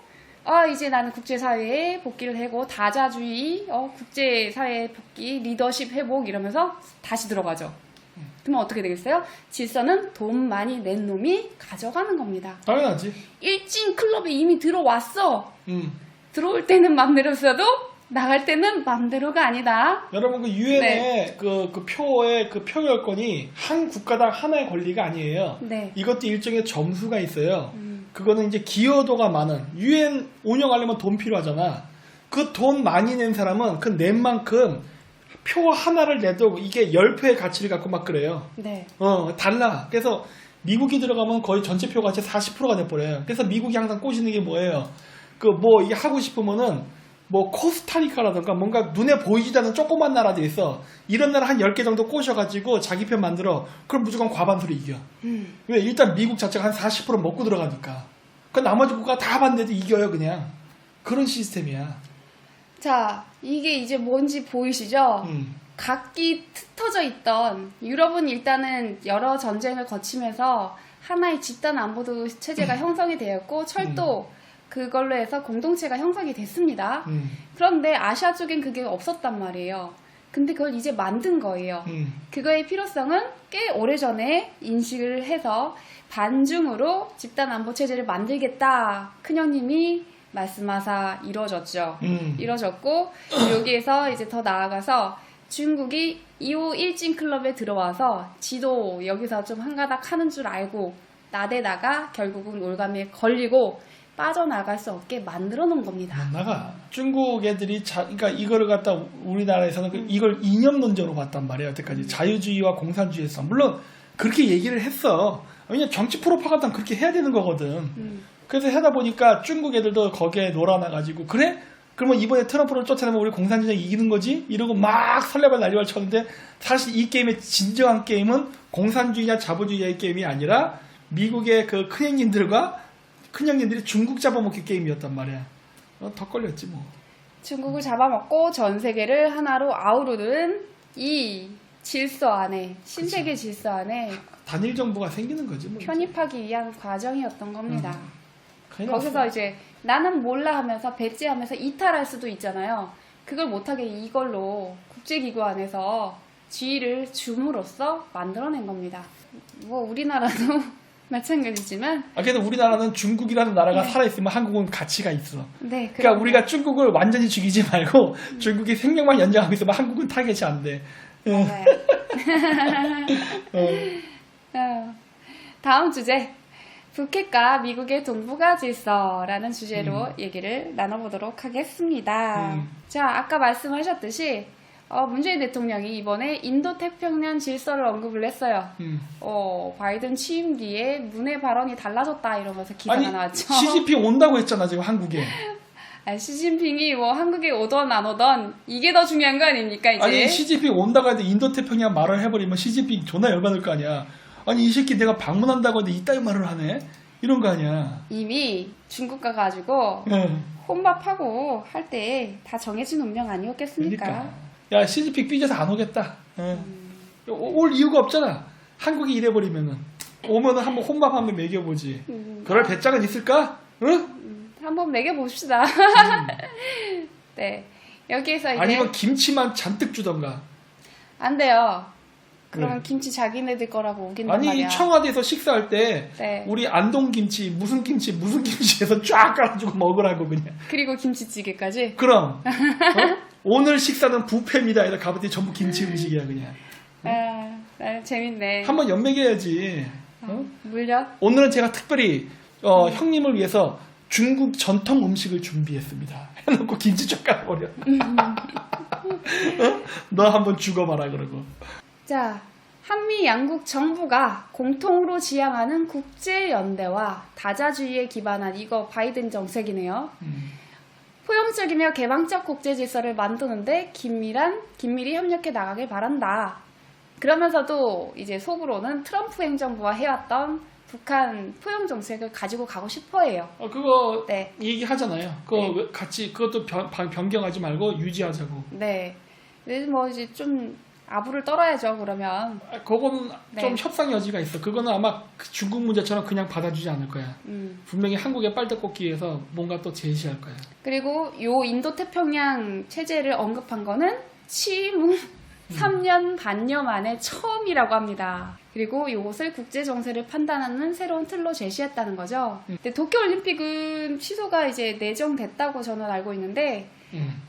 이제 나는 국제사회에 복귀를 하고 다자주의, 국제사회 복귀, 리더십 회복 이러면서 다시 들어가죠. 그러면 어떻게 되겠어요? 질서는 돈 많이 낸 놈이 가져가는 겁니다. 당연하지. 일진 클럽에 이미 들어왔어. 들어올 때는 맘대로 써도 나갈 때는 맘대로가 아니다. 여러분 그 유엔의 그 표의 그 표결권이 한 국가당 하나의 권리가 아니에요. 네. 이것도 일종의 점수가 있어요. 그거는 이제 기여도가 많은 유엔 운영하려면 돈 필요하잖아. 그 돈 많이 낸 사람은 그 낸 만큼 표 하나를 내도 이게 10표의 가치를 갖고 막 그래요. 네. 달라. 그래서 미국이 들어가면 거의 전체 표 가치 40%가 돼버려요. 그래서 미국이 항상 꼬시는 게 뭐예요? 이게 하고 싶으면은 코스타리카라던가 뭔가 눈에 보이지도 않는 조그만 나라들이 있어. 이런 나라 한 10개 정도 꼬셔가지고 자기 편 만들어. 그럼 무조건 과반수로 이겨. 왜? 일단 미국 자체가 한 40% 먹고 들어가니까. 그 나머지 국가 다 봤는데도 이겨요, 그냥. 그런 시스템이야. 자, 이게 이제 뭔지 보이시죠? 각기 흩어져 있던 유럽은 일단은 여러 전쟁을 거치면서 하나의 집단 안보도 체제가 형성이 되었고 철도 그걸로 해서 공동체가 형성이 됐습니다. 그런데 아시아 쪽엔 그게 없었단 말이에요. 근데 그걸 이제 만든 거예요. 그거의 필요성은 꽤 오래전에 인식을 해서 반중으로 집단 안보 체제를 만들겠다. 큰형님이 말씀하사 이루어졌죠. 이루어졌고 여기에서 이제 더 나아가서 중국이 2호 일진 클럽에 들어와서 지도 여기서 좀 한가닥 하는 줄 알고 나대다가 결국은 올가미에 걸리고 빠져나갈 수 없게 만들어 놓은 겁니다. 못 나가. 중국 애들이 그러니까 이거를 갖다 우리나라에서는 이걸 이념론적으로 봤단 말이에요. 여태까지 자유주의와 공산주의에서 물론 그렇게 얘기를 했어. 왜냐면 정치 프로파간다는 그렇게 해야 되는 거거든. 그래서 하다 보니까 중국 애들도 거기에 놀아나가지고 그래? 그러면 이번에 트럼프를 쫓아내면 우리 공산주의가 이기는 거지? 이러고 막 설레발 난리발 쳤는데 사실 이 게임의 진정한 게임은 공산주의냐 자본주의의 게임이 아니라 미국의 그 큰형님들이 중국 잡아먹기 게임이었단 말이야. 더 걸렸지 뭐. 중국을 잡아먹고 전 세계를 하나로 아우르는 이 질서 안에 신세계 질서 안에 단일 정부가 생기는 거지 뭐. 편입하기 위한 과정이었던 겁니다. 큰일 거기서 났어. 이제 나는 몰라 하면서 배제하면서 이탈할 수도 있잖아요. 그걸 못하게 이걸로 국제기구 안에서 지위를 줌으로써 만들어낸 겁니다. 뭐 우리나라도 마찬가지지만 그래도 우리나라는 중국이라는 나라가 살아있으면 한국은 가치가 있어. 네, 그러니까 우리가 중국을 완전히 죽이지 말고 중국이 생명만 연장하고 있으면 한국은 타겟이 안 돼. 맞아요. 다음 주제 북핵과 미국의 동북아 질서라는 주제로 얘기를 나눠보도록 하겠습니다. 자, 아까 말씀하셨듯이 문재인 대통령이 이번에 인도태평양 질서를 언급을 했어요. 바이든 취임 뒤에 문의 발언이 달라졌다 이러면서 기사가 나왔죠. 시진핑 온다고 했잖아 지금 한국에. 시진핑이 뭐 한국에 오던 안 오던 이게 더 중요한 거 아닙니까 이제? 아니 시진핑 온다고 했는데 인도태평양 말을 해버리면 시진핑 존나 열받을 거 아니야. 아니 이 새끼 내가 방문한다고 했는데 이따위 말을 하네? 이런 거 아니야. 이미 중국 가가지고 혼밥하고 할 때 다 정해진 운명 아니었겠습니까? 그러니까. 야 시진핑 삐져서 안 오겠다. 올 이유가 없잖아. 한국이 이래버리면은 오면은 한번 혼밥 한번 먹여보지. 그럴 배짱은 있을까? 응? 한번 먹여봅시다. 네, 여기에서 이제 아니면 김치만 잔뜩 주던가. 안 돼요. 그러면 김치 자기네들 거라고 오긴단 아니 말이야. 청와대에서 식사할 때 우리 안동김치 무슨 김치에서 쫙 깔아주고 먹으라고 그냥. 그리고 김치찌개까지. 그럼 오늘 식사는 뷔페입니다. 이렇게 가봤더니 전부 김치 음식이야 그냥. 재밌네. 한번 연맥해야지. 물려? 오늘은 제가 특별히 형님을 위해서 중국 전통 음식을 준비했습니다. 해놓고 김치 쫙 깔아버려. 너 한번 죽어봐라 그러고. 자, 한미 양국 정부가 공통으로 지향하는 국제연대와 다자주의에 기반한 이거 바이든 정책이네요. 포용적이며 개방적 국제질서를 만드는데 긴밀히 협력해 나가길 바란다. 그러면서도 이제 속으로는 트럼프 행정부가 해왔던 북한 포용 정책을 가지고 가고 싶어해요. 그거 네. 얘기하잖아요. 그거 같이 그것도 변경하지 말고 유지하자고. 네. 네, 뭐 이제 좀 아부를 떨어야죠. 그러면. 그거는 네. 좀 협상 여지가 있어. 그거는 아마 그 중국 문제처럼 그냥 받아주지 않을 거야. 분명히 한국에 빨대 꽂기 위해서 뭔가 또 제시할 거야. 그리고 요 인도 태평양 체제를 언급한 거는 취임 3년 반여 만에 처음이라고 합니다. 그리고 이것을 국제 정세를 판단하는 새로운 틀로 제시했다는 거죠. 근데 도쿄 올림픽은 취소가 이제 내정됐다고 저는 알고 있는데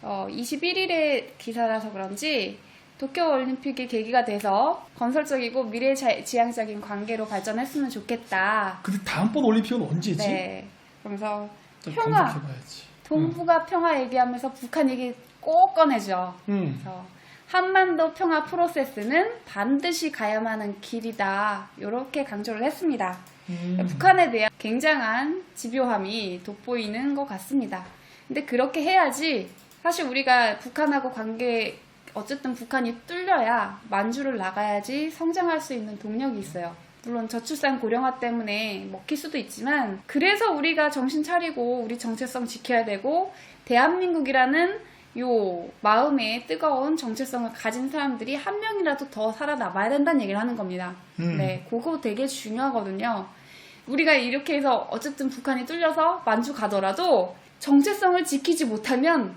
21일의 기사라서 그런지 도쿄 올림픽이 계기가 돼서 건설적이고 미래지향적인 관계로 발전했으면 좋겠다. 근데 다음번 올림픽은 언제지? 네. 그러면서 좀 평화, 검색해봐야지. 동북아 평화 얘기하면서 북한 얘기 꼭 꺼내죠. 그래서 한반도 평화 프로세스는 반드시 가야만 하는 길이다. 이렇게 강조를 했습니다. 북한에 대한 굉장한 집요함이 돋보이는 것 같습니다. 근데 그렇게 해야지 사실 우리가 북한하고 관계 어쨌든 북한이 뚫려야 만주를 나가야지 성장할 수 있는 동력이 있어요. 물론 저출산 고령화 때문에 먹힐 수도 있지만 그래서 우리가 정신 차리고 우리 정체성 지켜야 되고 대한민국이라는 요 마음에 뜨거운 정체성을 가진 사람들이 한 명이라도 더 살아남아야 된다는 얘기를 하는 겁니다. 네, 그거 되게 중요하거든요. 우리가 이렇게 해서 어쨌든 북한이 뚫려서 만주 가더라도 정체성을 지키지 못하면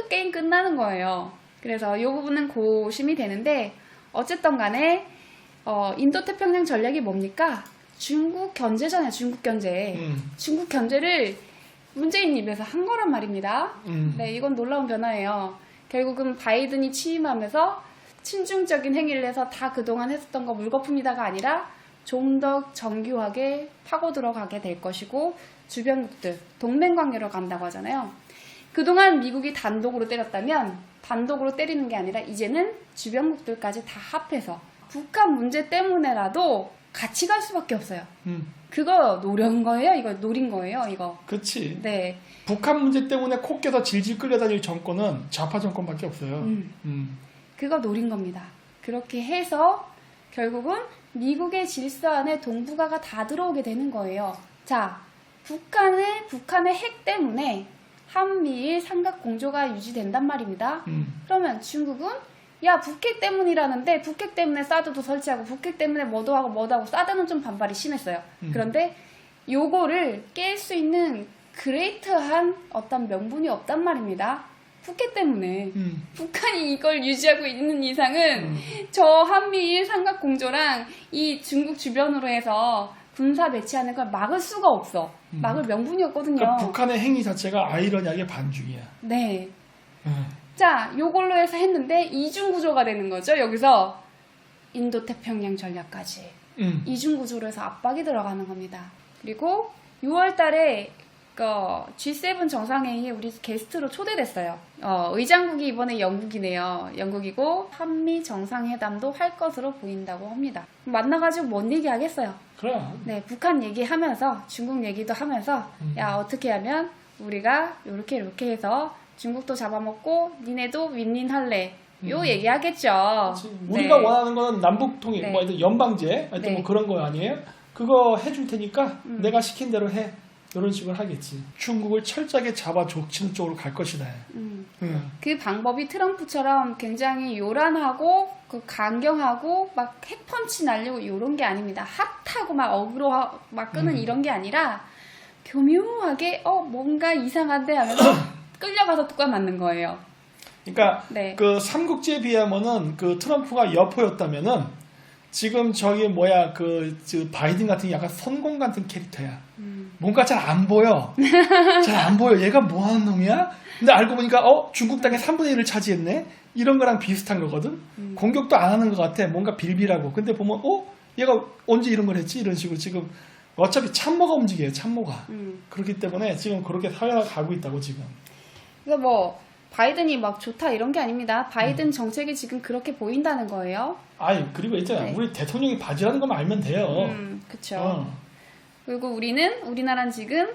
게임 끝나는 거예요. 그래서 이 부분은 고심이 되는데 어쨌든 간에 인도태평양 전략이 뭡니까? 중국 견제잖아요. 중국 견제. 중국 견제를 문재인 입에서 한 거란 말입니다. 네, 이건 놀라운 변화예요. 결국은 바이든이 취임하면서 친중적인 행위를 해서 다 그동안 했었던 거 물거품이다가 아니라 좀 더 정교하게 파고 들어가게 될 것이고 주변국들, 동맹관계로 간다고 하잖아요. 그동안 미국이 단독으로 때렸다면 단독으로 때리는 게 아니라 이제는 주변국들까지 다 합해서 북한 문제 때문에라도 같이 갈 수밖에 없어요. 그거 노린 거예요? 이거 노린 거예요? 이거. 그렇지. 네. 북한 문제 때문에 코 껴서 질질 끌려다닐 정권은 좌파 정권밖에 없어요. 그거 노린 겁니다. 그렇게 해서 결국은 미국의 질서 안에 동북아가 다 들어오게 되는 거예요. 자, 북한의 핵 때문에 한미일 삼각공조가 유지된단 말입니다. 그러면 중국은 야 북핵 때문이라는데 북핵 때문에 사드도 설치하고 북핵 때문에 뭐도 하고 사드는 좀 반발이 심했어요. 그런데 요거를 깰 수 있는 그레이트한 어떤 명분이 없단 말입니다. 북핵 때문에 북한이 이걸 유지하고 있는 이상은 저 한미일 삼각공조랑 이 중국 주변으로 해서 군사 배치하는 걸 막을 수가 없어. 막을 명분이 없거든요. 그러니까 북한의 행위 자체가 아이러니하게 반중이야. 네. 자, 요걸로 해서 했는데 이중구조가 되는 거죠. 여기서 인도태평양 전략까지. 이중구조로 해서 압박이 들어가는 겁니다. 그리고 6월 달에 G7 정상회의에 우리 게스트로 초대됐어요. 의장국이 이번에 영국이네요. 영국이고 한미 정상회담도 할 것으로 보인다고 합니다. 만나가지고 뭔 얘기 하겠어요. 그럼. 네, 북한 얘기하면서 중국 얘기도 하면서 야 어떻게 하면 우리가 이렇게 해서 중국도 잡아먹고 니네도 윈윈할래. 요 얘기하겠죠. 우리가 네. 원하는 거는 남북 통일, 네. 뭐 하여튼 연방제, 하여튼 네. 뭐 그런 거 아니에요? 그거 해줄 테니까 내가 시킨 대로 해. 이런 식으로 하겠지. 중국을 철저하게 잡아 족치는 쪽으로 갈 것이다. 그 방법이 트럼프처럼 굉장히 요란하고 강경하고 막 핵펀치 날리고 이런 게 아닙니다. 핫하고 막 어그로 막 끄는 이런 게 아니라 교묘하게 뭔가 이상한데 하면서 끌려가서 뚜까 맞는 거예요. 그러니까 네. 그 삼국지에 비하면은 그 트럼프가 여포였다면은 지금 저기 저 바이든 같은 게 약간 선공 같은 캐릭터야. 뭔가 잘 안 보여. 잘 안 보여. 얘가 뭐 하는 놈이야? 근데 알고 보니까 중국 땅의 3분의 1을 차지했네? 이런 거랑 비슷한 거거든. 공격도 안 하는 것 같아. 뭔가 빌빌하고. 근데 보면 얘가 언제 이런 걸 했지? 이런 식으로 지금 어차피 참모가 움직여요. 참모가. 그렇기 때문에 지금 그렇게 사회가 가고 있다고 지금. 그래서 뭐 바이든이 막 좋다 이런 게 아닙니다. 바이든 정책이 지금 그렇게 보인다는 거예요. 아니 그리고 있잖아. 네. 우리 대통령이 바지라는 것만 알면 돼요. 그렇죠. 그리고 우리나라는 지금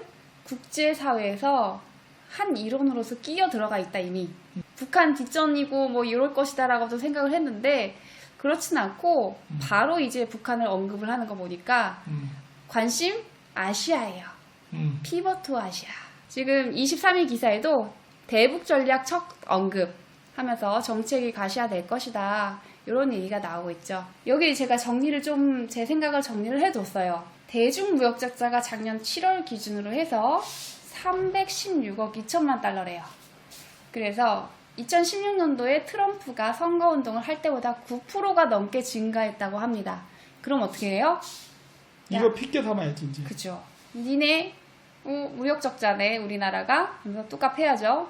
국제사회에서 한 일원으로서 끼어 들어가 있다 이미. 북한 뒷전이고 뭐 이럴 것이다라고도 생각을 했는데 그렇진 않고 바로 이제 북한을 언급을 하는 거 보니까 관심 아시아예요. 피벗 투 아시아. 지금 23일 기사에도 대북 전략 첫 언급 하면서 정책이 가시화될 것이다. 이런 얘기가 나오고 있죠. 여기 제가 정리를 좀 제 생각을 정리를 해뒀어요. 대중무역적자가 작년 7월 기준으로 해서 316억 2천만 달러래요. 그래서 2016년도에 트럼프가 선거운동을 할 때보다 9%가 넘게 증가했다고 합니다. 그럼 어떻게 해요? 이거 핏겨 삼아야지 이제. 그죠. 니네 무역적자네 우리나라가. 그래서 뚝갑해야죠.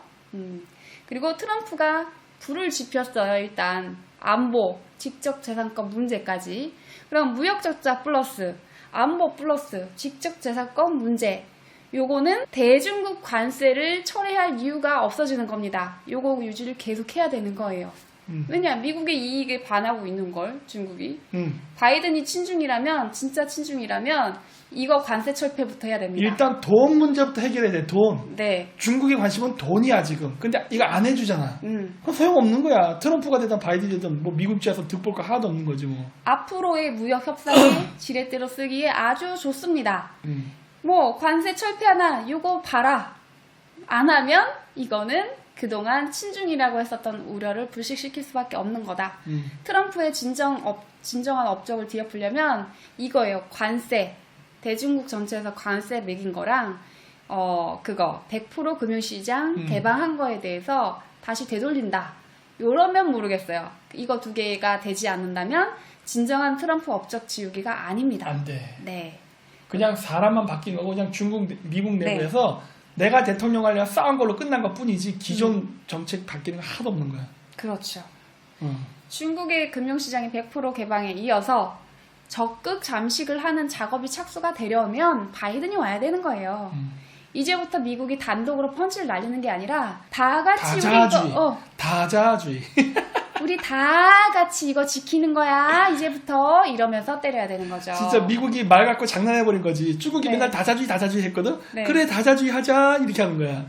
그리고 트럼프가 불을 지폈어요. 일단 안보, 직접재산권 문제까지. 그럼 무역적자 플러스 안보 플러스 직접재산권 문제. 요거는 대중국 관세를 철회할 이유가 없어지는 겁니다. 요거 유지를 계속해야 되는 거예요. 왜냐, 미국의 이익에 반하고 있는 걸 중국이. 바이든이 친중이라면, 진짜 친중이라면 이거 관세 철폐부터 해야 됩니다. 일단 돈 문제부터 해결해야 돼. 돈. 네. 중국의 관심은 돈이야 지금. 근데 이거 안 해주잖아. 그럼 소용없는 거야. 트럼프가 되든 바이든이 되든 뭐 미국 지에서 득볼 거 하나도 없는 거지 뭐. 앞으로의 무역 협상에 지렛대로 쓰기에 아주 좋습니다. 뭐 관세 철폐하나 요거 봐라. 안 하면 이거는 그동안 친중이라고 했었던 우려를 불식시킬 수밖에 없는 거다. 트럼프의 진정한 업적을 뒤엎으려면 이거예요. 관세. 대중국 전체에서 관세 매긴 거랑 그거 100% 금융시장 개방한 거에 대해서 다시 되돌린다. 요러면 모르겠어요. 이거 두 개가 되지 않는다면 진정한 트럼프 업적 지우기가 아닙니다. 안 돼. 네. 그냥 사람만 바뀐 거고 그냥 미국 내부에서 내가 대통령 하려고 싸운 걸로 끝난 것 뿐이지 기존 정책 바뀌는 거 하나도 없는 거야. 그렇죠. 중국의 금융시장이 100% 개방에 이어서 적극 잠식을 하는 작업이 착수가 되려면 바이든이 와야 되는 거예요. 이제부터 미국이 단독으로 펀치를 날리는 게 아니라 다 같이 다자주의. 우리 다 같이 이거 지키는 거야. 이제부터 이러면서 때려야 되는 거죠. 진짜 미국이 말 갖고 장난해버린 거지. 중국이 맨날 다자주의 했거든. 네. 그래 다자주의 하자 이렇게 하는 거야.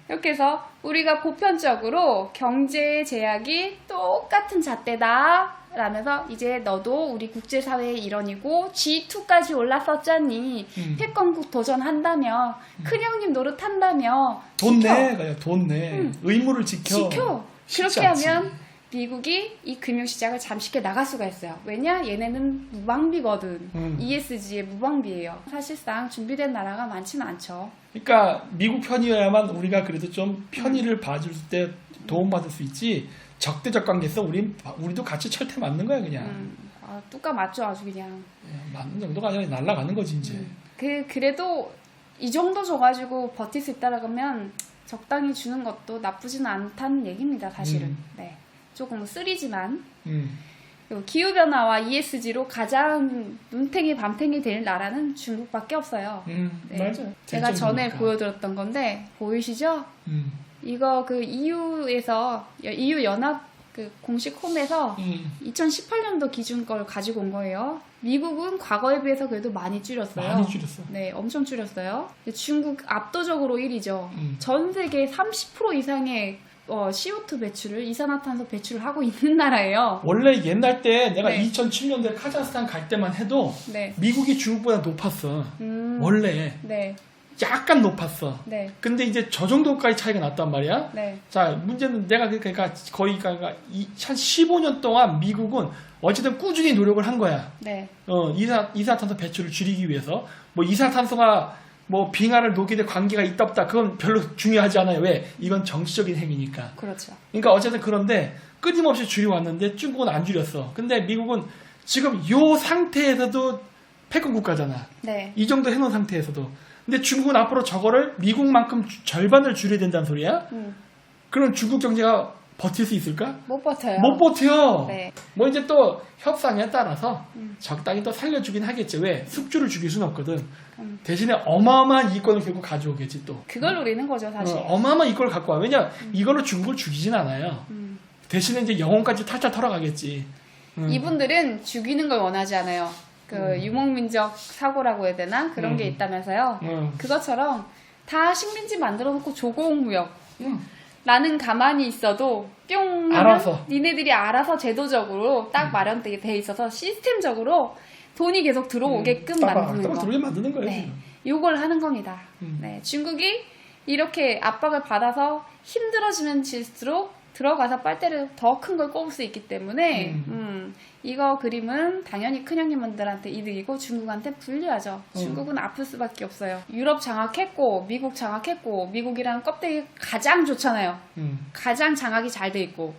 이렇게 해서 우리가 보편적으로 경제 제약이 똑같은 잣대다 라면서 이제 너도 우리 국제사회의 일원이고 G2까지 올랐었잖니. 패권국 도전한다며 큰형님 노릇한다며 돈 내. 그냥 돈 내. 의무를 지켜. 그렇게 하면 미국이 이 금융시장을 잠식해 나갈 수가 있어요. 왜냐? 얘네는 무방비거든. ESG의 무방비예요. 사실상 준비된 나라가 많지는 않죠. 그러니까 미국 편이어야만 우리가 그래도 좀 편의를 봐줄 때 도움받을 수 있지. 적대적 관계에서 우리도 같이 철퇴 맞는 거야 그냥. 뚜까 맞죠 아주 그냥. 맞는 정도가 아니라 날아가는 거지 이제. 그래도 이 정도 줘가지고 버틸 수 있다라고 하면 적당히 주는 것도 나쁘지는 않다는 얘기입니다 사실은. 네. 조금 쓰리지만 기후변화와 ESG로 가장 눈탱이 밤탱이 될 나라는 중국밖에 없어요. 네. 맞아요. 제가 전에 보여드렸던 건데 보이시죠? 이거 그 EU 연합 그 공식 홈에서 2018년도 기준 걸 가지고 온 거예요. 미국은 과거에 비해서 그래도 많이 줄였어요. 많이 줄였어. 네, 엄청 줄였어요. 중국 압도적으로 1위죠. 전 세계 30% 이상의 CO2 배출을, 이산화탄소 배출을 하고 있는 나라예요. 원래 옛날 때 내가 2007년도에 카자흐스탄 갈 때만 해도 미국이 중국보다 높았어. 원래. 네. 약간 높았어. 네. 근데 이제 저 정도까지 차이가 났단 말이야. 네. 자, 문제는 내가 그러니까 거의 한 15년 동안 미국은 어쨌든 꾸준히 노력을 한 거야. 네. 이산화탄소 배출을 줄이기 위해서. 뭐 이산화탄소가 뭐 빙하를 녹이는 관계가 있다 없다 그건 별로 중요하지 않아요. 왜? 이건 정치적인 행위니까. 그렇죠. 그러니까 어쨌든 그런데 끊임없이 줄여왔는데 중국은 안 줄였어. 근데 미국은 지금 요 상태에서도 패권 국가잖아. 네. 이 정도 해놓은 상태에서도. 근데 중국은 앞으로 저거를 미국만큼 절반을 줄여야 된다는 소리야? 그럼 중국 경제가 버틸 수 있을까? 못 버텨요. 못 버텨. 네. 뭐 이제 또 협상에 따라서 적당히 또 살려주긴 하겠지. 왜? 숙주를 죽일 수는 없거든. 대신에 어마어마한 이권을 결국 가져오겠지 또. 그걸 노리는 거죠 사실. 어마어마한 이권을 갖고 와. 왜냐? 이걸로 중국을 죽이진 않아요. 대신에 이제 영혼까지 탈탈 털어가겠지. 이분들은 죽이는 걸 원하지 않아요. 그 유목민적 사고라고 해야 되나? 그런 게 있다면서요. 그것처럼 다 식민지 만들어 놓고 조공무역. 나는 가만히 있어도 뿅 알아서. 니네들이 알아서 제도적으로 딱 마련되게 돼 있어서 시스템적으로 돈이 계속 들어오게끔 만드는 거. 들어오게 만드는 거예요. 네. 요걸 하는 겁니다. 네. 중국이 이렇게 압박을 받아서 힘들어지면 질수록 들어가서 빨대를 더 큰 걸 꼽을 수 있기 때문에 이거 그림은 당연히 큰형님들한테 이득이고 중국한테 불리하죠. 중국은 아플 수밖에 없어요. 유럽 장악했고 미국 장악했고 미국이랑 껍데기 가장 좋잖아요. 가장 장악이 잘 돼 있고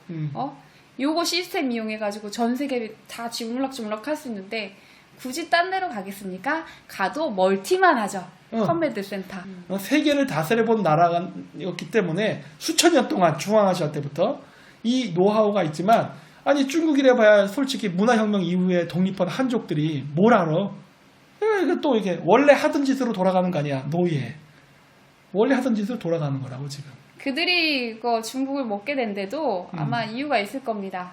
요거 시스템 이용해가지고 전 세계 다 주물럭주물럭 할 수 있는데 굳이 딴 데로 가겠습니까? 가도 멀티만 하죠. 컴밴드 센터. 세계를 다스려본 나라였기 때문에 수천 년 동안 중앙아시아 때부터 이 노하우가 있지만 아니 중국이래 봐야 솔직히 문화혁명 이후에 독립한 한족들이 뭘 알아? 이거 또 이게 원래 하던 짓으로 돌아가는 거 아니야. 노예. 원래 하던 짓으로 돌아가는 거라고 지금. 그들이 이거 중국을 먹게 된데도 아마 이유가 있을 겁니다.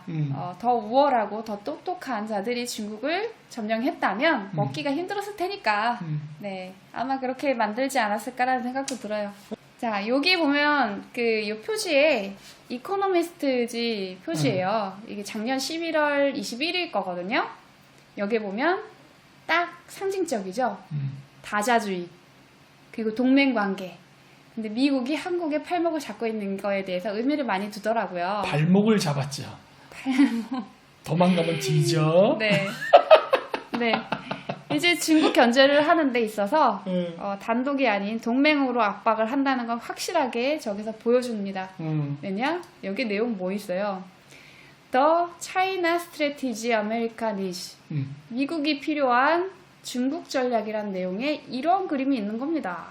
더 우월하고 더 똑똑한 자들이 중국을 점령했다면 먹기가 힘들었을 테니까 네 아마 그렇게 만들지 않았을까라는 생각도 들어요. 자 여기 보면 그 요 표지에 이코노미스트지 표지예요. 이게 작년 11월 21일 거거든요. 여기 보면 딱 상징적이죠. 다자주의 그리고 동맹관계. 근데 미국이 한국의 팔목을 잡고 있는 거에 대해서 의미를 많이 두더라고요. 발목을 잡았죠. 도망가면 뒤져. 네. 네. 이제 중국 견제를 하는 데 있어서 단독이 아닌 동맹으로 압박을 한다는 건 확실하게 저기서 보여줍니다. 왜냐? 여기 내용 뭐 있어요? The China Strategy American Is. 미국이 필요한 중국 전략이란 내용에 이런 그림이 있는 겁니다.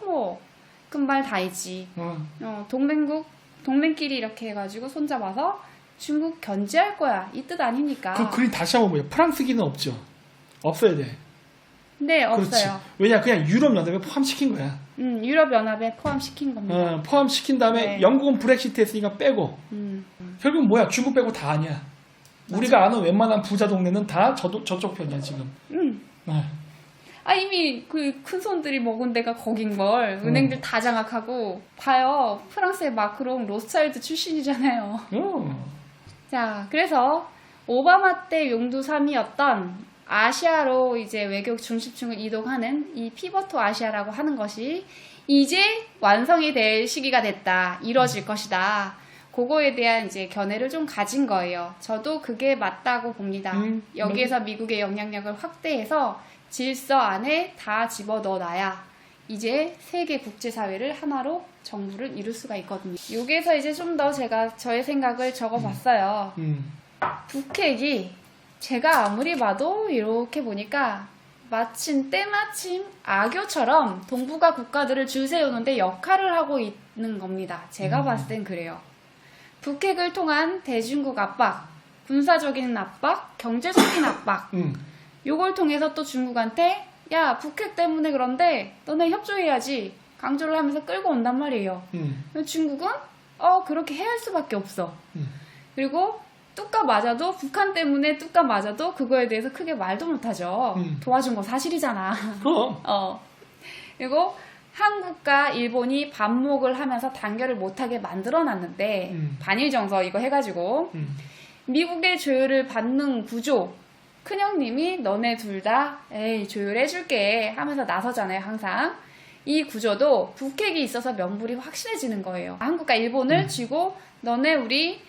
뭐 끝말 다이지. 동맹끼리 이렇게 해가지고 손잡아서 중국 견제할 거야. 이 뜻 아닙니까? 그 그림 다시 한번 보여. 프랑스기는 없죠. 없어야 돼. 네, 그렇지. 없어요. 왜냐, 그냥 유럽연합에 포함시킨 거야. 유럽연합에 포함시킨 겁니다. 포함시킨 다음에 네. 영국은 브렉시트 했으니까 빼고. 결국 뭐야, 중국 빼고 다 아니야. 맞아. 우리가 아는 웬만한 부자 동네는 다 저쪽 편이야, 지금. 이미 그 큰손들이 먹은 데가 거긴걸. 은행들 다 장악하고. 봐요. 프랑스의 마크롱 로스차일드 출신이잖아요. 자, 그래서 오바마 때 용두삼이었던 아시아로 이제 외교 중심층을 이동하는 이 피벗 아시아라고 하는 것이 이제 완성이 될 시기가 됐다. 이뤄질 것이다. 그거에 대한 이제 견해를 좀 가진 거예요. 저도 그게 맞다고 봅니다. 여기에서 미국의 영향력을 확대해서 질서 안에 다 집어넣어놔야 이제 세계 국제사회를 하나로 정부를 이룰 수가 있거든요. 여기에서 이제 좀 더 제가 저의 생각을 적어봤어요. 북핵이 제가 아무리 봐도 이렇게 보니까 마침 때마침 악교처럼 동북아 국가들을 줄 세우는데 역할을 하고 있는 겁니다. 제가 봤을 땐 그래요. 북핵을 통한 대중국 압박, 군사적인 압박, 경제적인 압박 요걸 통해서 또 중국한테 야 북핵 때문에 그런데 너네 협조해야지 강조를 하면서 끌고 온단 말이에요. 중국은 그렇게 해야 할 수밖에 없어. 그리고 뚜까 맞아도 북한 때문에 뚜까 맞아도 그거에 대해서 크게 말도 못하죠. 도와준 거 사실이잖아. 그리고 한국과 일본이 반목을 하면서 단결을 못하게 만들어놨는데 반일정서 이거 해가지고 미국의 조율을 받는 구조 큰형님이 너네 둘 다 에이 조율해줄게 하면서 나서잖아요. 항상 이 구조도 북핵이 있어서 명분이 확실해지는 거예요. 한국과 일본을 쥐고 너네 우리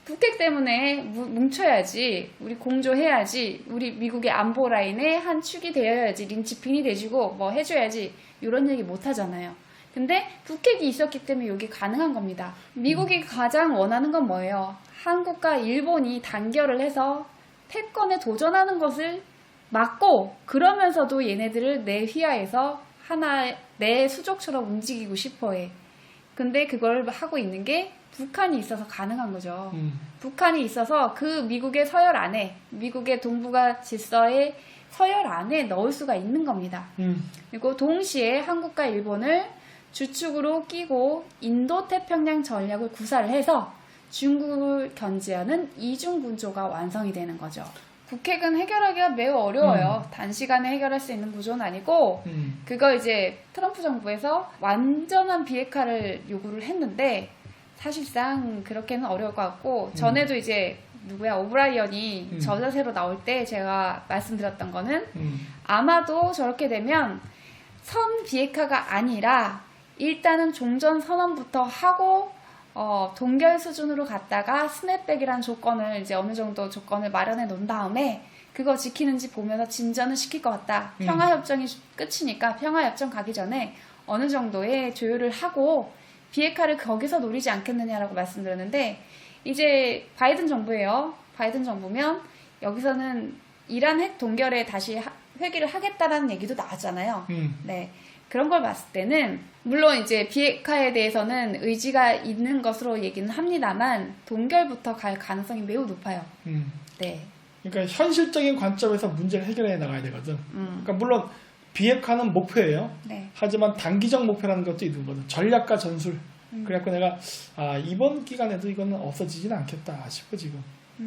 북핵 때문에 뭉쳐야지, 우리 공조해야지, 우리 미국의 안보 라인의 한 축이 되어야지, 린치핀이 돼주고 뭐 해줘야지 이런 얘기 못 하잖아요. 근데 북핵이 있었기 때문에 이게 가능한 겁니다. 미국이 가장 원하는 건 뭐예요? 한국과 일본이 단결을 해서 패권에 도전하는 것을 막고 그러면서도 얘네들을 내 휘하에서 하나 내 수족처럼 움직이고 싶어해. 근데 그걸 하고 있는 게 북한이 있어서 가능한 거죠. 북한이 있어서 그 미국의 서열 안에, 미국의 동북아 질서의 서열 안에 넣을 수가 있는 겁니다. 그리고 동시에 한국과 일본을 주축으로 끼고 인도태평양 전략을 구사를 해서 중국을 견제하는 이중군조가 완성이 되는 거죠. 북핵은 해결하기가 매우 어려워요. 단시간에 해결할 수 있는 구조는 아니고 그거 이제 트럼프 정부에서 완전한 비핵화를 요구를 했는데 사실상 그렇게는 어려울 것 같고 전에도 이제 누구야 오브라이언이 저 자세로 나올 때 제가 말씀드렸던 거는 아마도 저렇게 되면 선 비핵화가 아니라 일단은 종전 선언부터 하고 동결 수준으로 갔다가 스냅백이라는 조건을 이제 어느 정도 조건을 마련해 놓은 다음에 그거 지키는지 보면서 진전을 시킬 것 같다. 평화협정이 끝이니까 평화협정 가기 전에 어느 정도의 조율을 하고 비핵화를 거기서 노리지 않겠느냐라고 말씀드렸는데 이제 바이든 정부예요. 바이든 정부면 여기서는 이란 핵 동결에 다시 회귀를 하겠다라는 얘기도 나왔잖아요. 네. 그런 걸 봤을 때는 물론 이제 비핵화에 대해서는 의지가 있는 것으로 얘기는 합니다만 동결부터 갈 가능성이 매우 높아요. 네. 그러니까 현실적인 관점에서 문제를 해결해 나가야 되거든. 그러니까 물론 비핵화는 목표예요. 네. 하지만 단기적 목표라는 것도 있는 거든. 전략과 전술. 그래갖고 내가 이번 기간에도 이거는 없어지지는 않겠다 싶어 지금.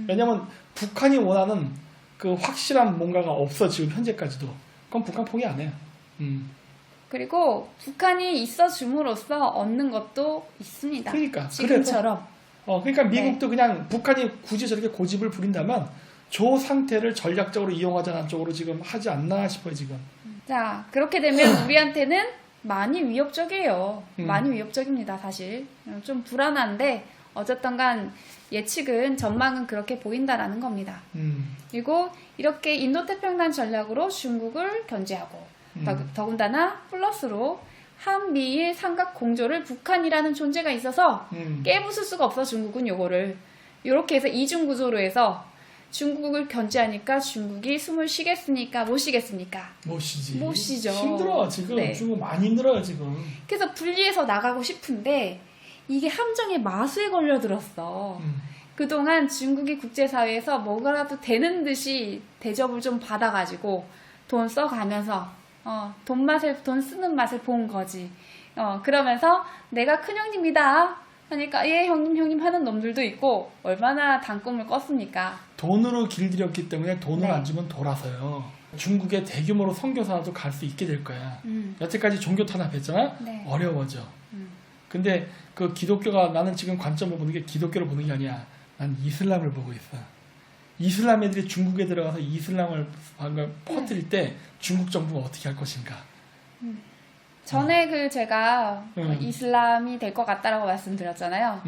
왜냐면 북한이 원하는 그 확실한 뭔가가 없어 지금 현재까지도. 그럼 북한 포기 안 해요. 그리고 북한이 있어줌으로써 얻는 것도 있습니다. 그러니까 지금처럼. 그러니까 미국도 그냥 북한이 굳이 저렇게 고집을 부린다면 저 상태를 전략적으로 이용하자는 쪽으로 지금 하지 않나 싶어요 지금. 자, 그렇게 되면 우리한테는 많이 위협적이에요. 많이 위협적입니다, 사실. 좀 불안한데 어쨌든 간 예측은 전망은 그렇게 보인다라는 겁니다. 그리고 이렇게 인도태평양 전략으로 중국을 견제하고 더군다나 플러스로 한미일 삼각 공조를 북한이라는 존재가 있어서 깨부술 수가 없어 중국은 요거를. 이렇게 해서 이중 구조로 해서 중국을 견제하니까 중국이 숨을 쉬겠습니까? 못 쉬겠습니까? 못 쉬지. 못 쉬죠. 힘들어 지금. 네. 중국 많이 힘들어요 지금. 그래서 분리해서 나가고 싶은데 이게 함정의 마수에 걸려들었어. 그동안 중국이 국제사회에서 뭐가라도 되는 듯이 대접을 좀 받아가지고 돈 써가면서 돈 쓰는 맛을 본 거지. 그러면서 내가 큰형님이다 하니까 예 형님 하는 놈들도 있고 얼마나 단꿈을 꿨습니까? 돈으로 길들였기 때문에 돈을 네. 안 주면 돌아서요. 중국의 대규모로 선교사도 갈 수 있게 될 거야. 여태까지 종교 탄압했잖아. 네. 어려워져. 근데 그 기독교가 나는 지금 관점을 보는 게 기독교를 보는 게 아니야. 난 이슬람을 보고 있어. 이슬람 애들이 중국에 들어가서 이슬람을 퍼뜨릴 때 중국 정부가 어떻게 할 것인가. 전에 제가 이슬람이 될 것 같다라고 말씀드렸잖아요.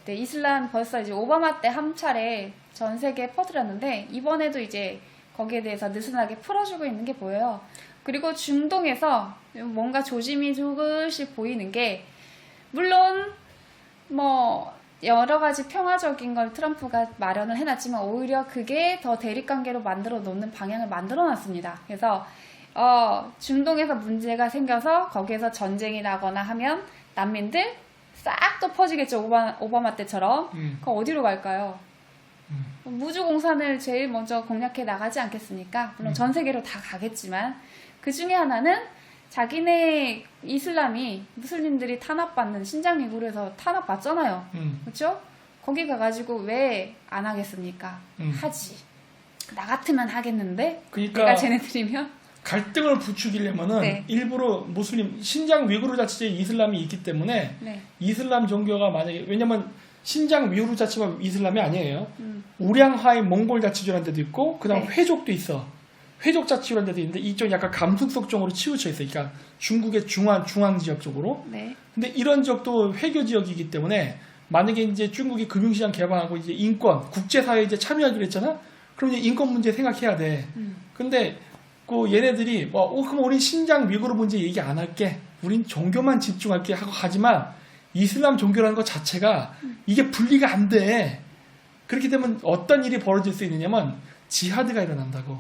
네, 이슬람 벌써 이제 오바마 때 한 차례 전 세계에 퍼뜨렸는데 이번에도 이제 거기에 대해서 느슨하게 풀어주고 있는 게 보여요. 그리고 중동에서 뭔가 조짐이 조금씩 보이는 게 물론 뭐 여러 가지 평화적인 걸 트럼프가 마련을 해놨지만 오히려 그게 더 대립관계로 만들어 놓는 방향을 만들어 놨습니다. 그래서 중동에서 문제가 생겨서 거기에서 전쟁이 나거나 하면 난민들 싹 또 퍼지겠죠. 오바마 때처럼. 그럼 어디로 갈까요? 무주공산을 제일 먼저 공략해 나가지 않겠습니까? 물론 전 세계로 다 가겠지만 그 중에 하나는 자기네 이슬람이 무슬림들이 탄압받는 신장 위구르에서 탄압받잖아요. 그렇죠? 거기 가가지고 왜 안 하겠습니까? 하지. 나 같으면 하겠는데 그러니까 내가 쟤네들이면 갈등을 부추기려면은 네. 일부러 무슬림 신장 위구르 자체에 이슬람이 있기 때문에 네. 이슬람 종교가 만약에 왜냐면 신장 위구르 자체가 이슬람이 아니에요. 우량하이 몽골 자치주라는 데도 있고 그다음 네. 회족도 있어. 회족 자치주라는 데도 있는데 이쪽 약간 감승석 쪽으로 치우쳐 있어요. 그러니까 중국의 중앙 지역 쪽으로. 네. 근데 이런 지역도 회교 지역이기 때문에 만약에 이제 중국이 금융시장 개방하고 이제 인권, 국제사회에 이제 참여하기로 했잖아? 그럼 이제 인권 문제 생각해야 돼. 근데 그 얘네들이 그럼 우린 신장 위구르 문제 얘기 안 할게. 우린 종교만 집중할게 하고 가지만 이슬람 종교라는 것 자체가 이게 분리가 안 돼. 그렇게 되면 어떤 일이 벌어질 수 있느냐면 지하드가 일어난다고.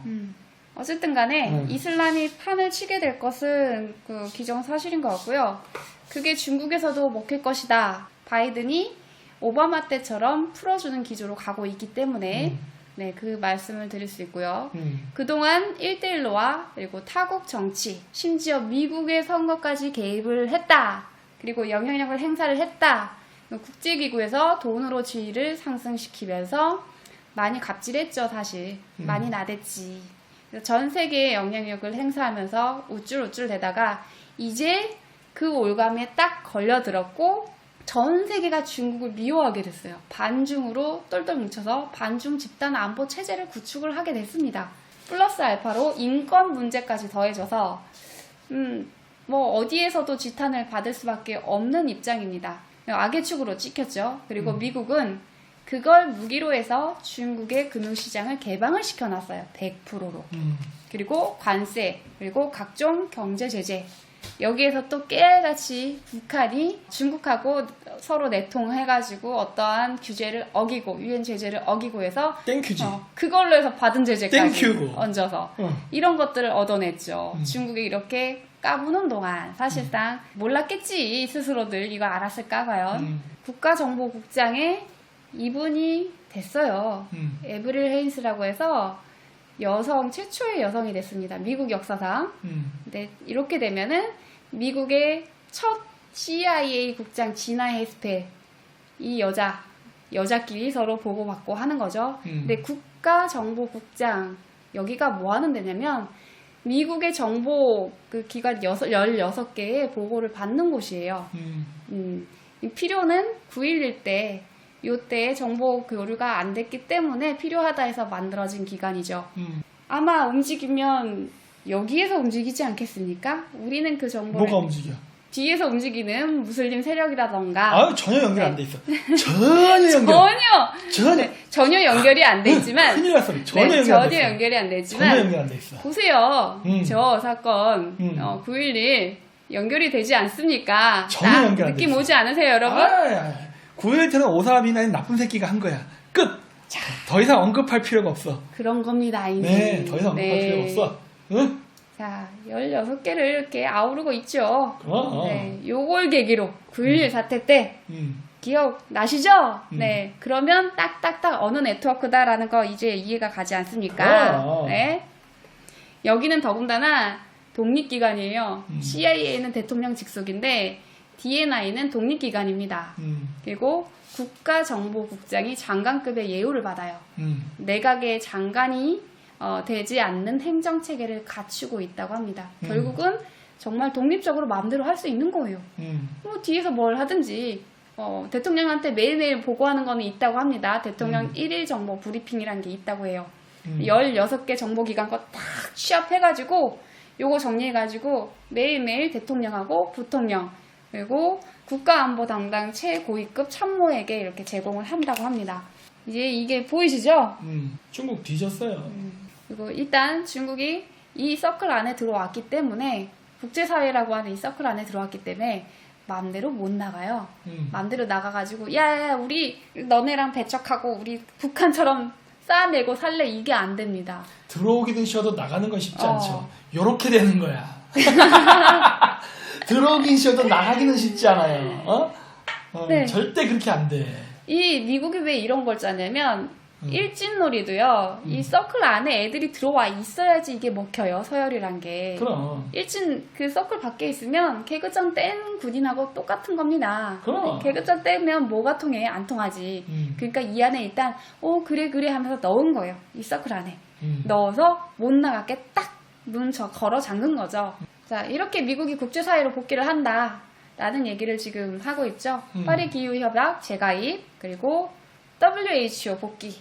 어쨌든 간에 이슬람이 판을 치게 될 것은 기정사실인 것 같고요. 그게 중국에서도 먹힐 것이다. 바이든이 오바마 때처럼 풀어주는 기조로 가고 있기 때문에 네, 그 말씀을 드릴 수 있고요. 그동안 1대1로와 그리고 타국 정치, 심지어 미국의 선거까지 개입을 했다. 그리고 영향력을 행사를 했다. 국제기구에서 돈으로 지위를 상승시키면서 많이 갑질했죠, 사실. 많이 나댔지. 전 세계에 영향력을 행사하면서 우쭐우쭐 대다가 이제 그 올감에 딱 걸려들었고 전 세계가 중국을 미워하게 됐어요. 반중으로 똘똘 뭉쳐서 반중 집단 안보 체제를 구축을 하게 됐습니다. 플러스 알파로 인권 문제까지 더해져서 뭐 어디에서도 지탄을 받을 수밖에 없는 입장입니다. 악의 축으로 찍혔죠. 그리고 미국은 그걸 무기로 해서 중국의 금융시장을 개방을 시켜놨어요. 100%로. 그리고 관세, 그리고 각종 경제 제재. 여기에서 또 깨알같이 북한이 중국하고 서로 내통해가지고 어떠한 규제를 어기고 유엔 제재를 어기고 해서 땡큐지. 그걸로 해서 받은 제재까지 땡큐고. 얹어서 이런 것들을 얻어냈죠. 중국이 이렇게 까부는 동안 사실상 몰랐겠지 스스로들 이거 알았을까 과연. 국가정보국장에 이분이 됐어요. 에브릴 헤인스라고 해서 여성 최초의 여성이 됐습니다. 미국 역사상. 근데 이렇게 되면은 미국의 첫 CIA 국장 지나 헤스페 이 여자끼리 서로 보고받고 하는 거죠. 근데 국가정보국장 여기가 뭐 하는 데냐면 미국의 정보 그 기관 16개의 보고를 받는 곳이에요. 필요는 9.11 때 요때 정보 교류가 안 됐기 때문에 필요하다 해서 만들어진 기관이죠. 아마 움직이면 여기에서 움직이지 않겠습니까? 우리는 그 정보를 뭐가 움직여? 뒤에서 움직이는 무슬림 세력이라다가 아유 전혀 연결 안 돼 있어. 전혀 연결이 안 돼 있지만 큰일 났어. 전혀 연결이 안 돼 있지만 전혀 연결 안 돼 있어. 보세요. 저 사건 9.11 연결이 되지 않습니까? 전혀 연결 안 돼 느낌 있어. 오지 않으세요, 여러분? 9.11 때는 오사미나인 나쁜 새끼가 한 거야. 끝. 더 이상 언급할 필요가 없어. 그런 겁니다, 이제. 네, 더 이상 언급할 필요가 없어. 응? 자, 16개를 이렇게 아우르고 있죠. 네, 요걸 계기로 9.11 사태 때 기억나시죠? 네, 그러면 딱딱딱 어느 네트워크다라는 거 이제 이해가 가지 않습니까? 네. 여기는 더군다나 독립기관이에요. CIA는 대통령 직속인데 DNI는 독립기관입니다. 그리고 국가정보국장이 장관급의 예우를 받아요. 내각의 장관이 되지 않는 행정체계를 갖추고 있다고 합니다. 결국은 정말 독립적으로 마음대로 할 수 있는 거예요. 뭐 뒤에서 뭘 하든지 대통령한테 매일매일 보고하는 거는 있다고 합니다. 대통령 1일 정보 브리핑이라는 게 있다고 해요. 16개 정보기관 거 딱 취합해가지고 요거 정리해가지고 매일매일 대통령하고 부통령 그리고 국가안보 담당 최고위급 참모에게 이렇게 제공을 한다고 합니다. 이제 이게 보이시죠? 중국 뒤졌어요. 그리고 일단 중국이 이 서클 안에 들어왔기 때문에 국제사회라고 하는 이 서클 안에 들어왔기 때문에 마음대로 못 나가요. 마음대로 나가가지고 야 우리 너네랑 배척하고 우리 북한처럼 쌓아내고 살래 이게 안 됩니다. 들어오기는 쉬워도 나가는 건 쉽지 않죠. 요렇게 되는 거야. 들어오긴 쉬워도 나가기는 쉽지 않아요. 네. 절대 그렇게 안 돼. 이 미국이 왜 이런 걸 짜냐면 일진놀이도요. 이 서클 안에 애들이 들어와 있어야지 이게 먹혀요. 서열이란 게. 그럼. 일진 그 서클 밖에 있으면 개그장 뗀 군인하고 똑같은 겁니다. 그럼. 개그장 떼면 뭐가 통해? 안 통하지. 그러니까 이 안에 일단 그래 하면서 넣은 거예요. 이 서클 안에. 넣어서 못 나가게 딱 문 걸어 잠근 거죠. 자, 이렇게 미국이 국제사회로 복귀를 한다. 라는 얘기를 지금 하고 있죠. 파리 기후협약 재가입, 그리고 WHO 복귀,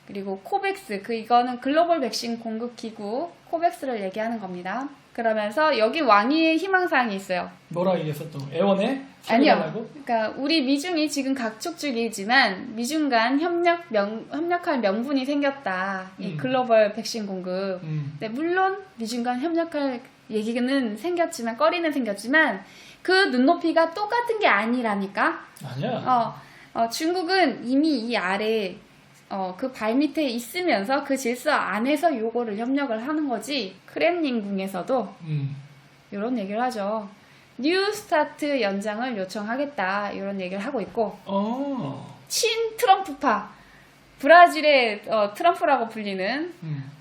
그리고 코백스, 이거는 글로벌 백신 공급 기구 코백스를 얘기하는 겁니다. 그러면서 여기 왕위의 희망사항이 있어요. 뭐라 얘기했어 또? 애원에? 아니요. 그러니까 우리 미중이 지금 각축 중이지만 미중 간 협력할 명분이 생겼다. 이 글로벌 백신 공급. 네, 물론 미중 간 협력할 얘기는 생겼지만 거리는 생겼지만 그 눈높이가 똑같은 게 아니라니까. 아니야. 중국은 이미 이 아래 그 발밑에 있으면서 그 질서 안에서 요거를 협력을 하는 거지. 크렘린궁에서도 이런 얘기를 하죠. 뉴 스타트 연장을 요청하겠다 이런 얘기를 하고 있고 친 트럼프파 브라질의 트럼프라고 불리는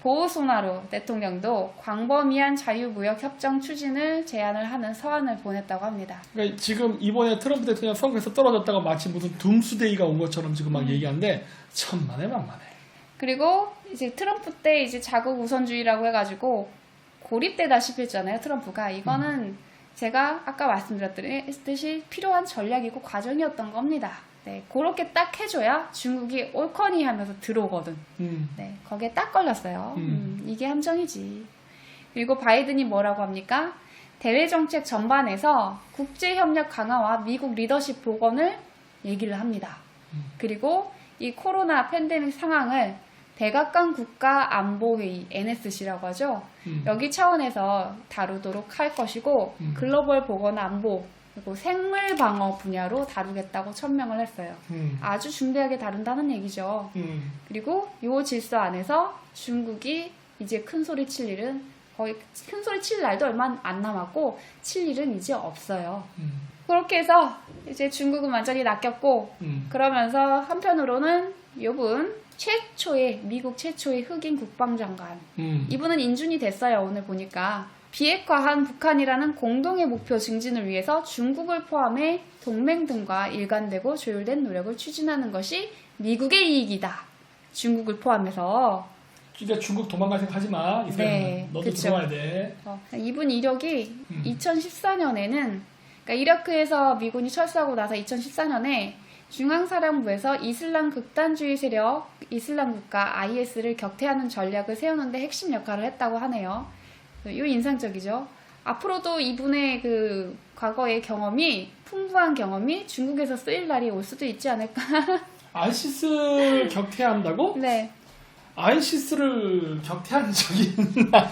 보우소나루 대통령도 광범위한 자유무역 협정 추진을 제안을 하는 서한을 보냈다고 합니다. 그러니까 지금 이번에 트럼프 대통령 선거에서 떨어졌다가 마치 무슨 둠스데이가 온 것처럼 지금 막 얘기하는데 천만에 만만해. 그리고 이제 트럼프 때 이제 자국 우선주의라고 해가지고 고립되다시피 했잖아요. 트럼프가 이거는 제가 아까 말씀드렸듯이 필요한 전략이고 과정이었던 겁니다. 네, 그렇게 딱 해줘야 중국이 옳거니 하면서 들어오거든. 네, 거기에 딱 걸렸어요. 이게 함정이지. 그리고 바이든이 뭐라고 합니까? 대외 정책 전반에서 국제협력 강화와 미국 리더십 복원을 얘기를 합니다. 그리고 이 코로나 팬데믹 상황을 백악관 국가안보회의 NSC라고 하죠. 여기 차원에서 다루도록 할 것이고 글로벌 보건 안보 그리고 생물 방어 분야로 다루겠다고 천명을 했어요. 아주 중대하게 다룬다는 얘기죠. 그리고 이 질서 안에서 중국이 이제 큰 소리 칠 일은 거의 큰 소리 칠 날도 얼마 안 남았고 칠 일은 이제 없어요. 그렇게 해서 이제 중국은 완전히 낚였고 그러면서 한편으로는 이분 미국 최초의 흑인 국방장관 이분은 인준이 됐어요. 오늘 보니까 비핵화한 북한이라는 공동의 목표 증진을 위해서 중국을 포함해 동맹 등과 일관되고 조율된 노력을 추진하는 것이 미국의 이익이다. 중국을 포함해서 그러니까 중국 도망갈 생각 하지 마. 이스라엘은. 네, 너도 그쵸. 들어와야 돼. 이분 이력이 2014년에는 그러니까 이라크에서 미군이 철수하고 나서 2014년에 중앙사령부에서 이슬람 극단주의 세력 이슬람 국가 IS를 격퇴하는 전략을 세우는데 핵심 역할을 했다고 하네요. 이 인상적이죠. 앞으로도 이분의 그 과거의 경험이 풍부한 경험이 중국에서 쓰일 날이 올 수도 있지 않을까. 아이시스를 격퇴한다고? 네. 아이시스를 격퇴한 적이 있나?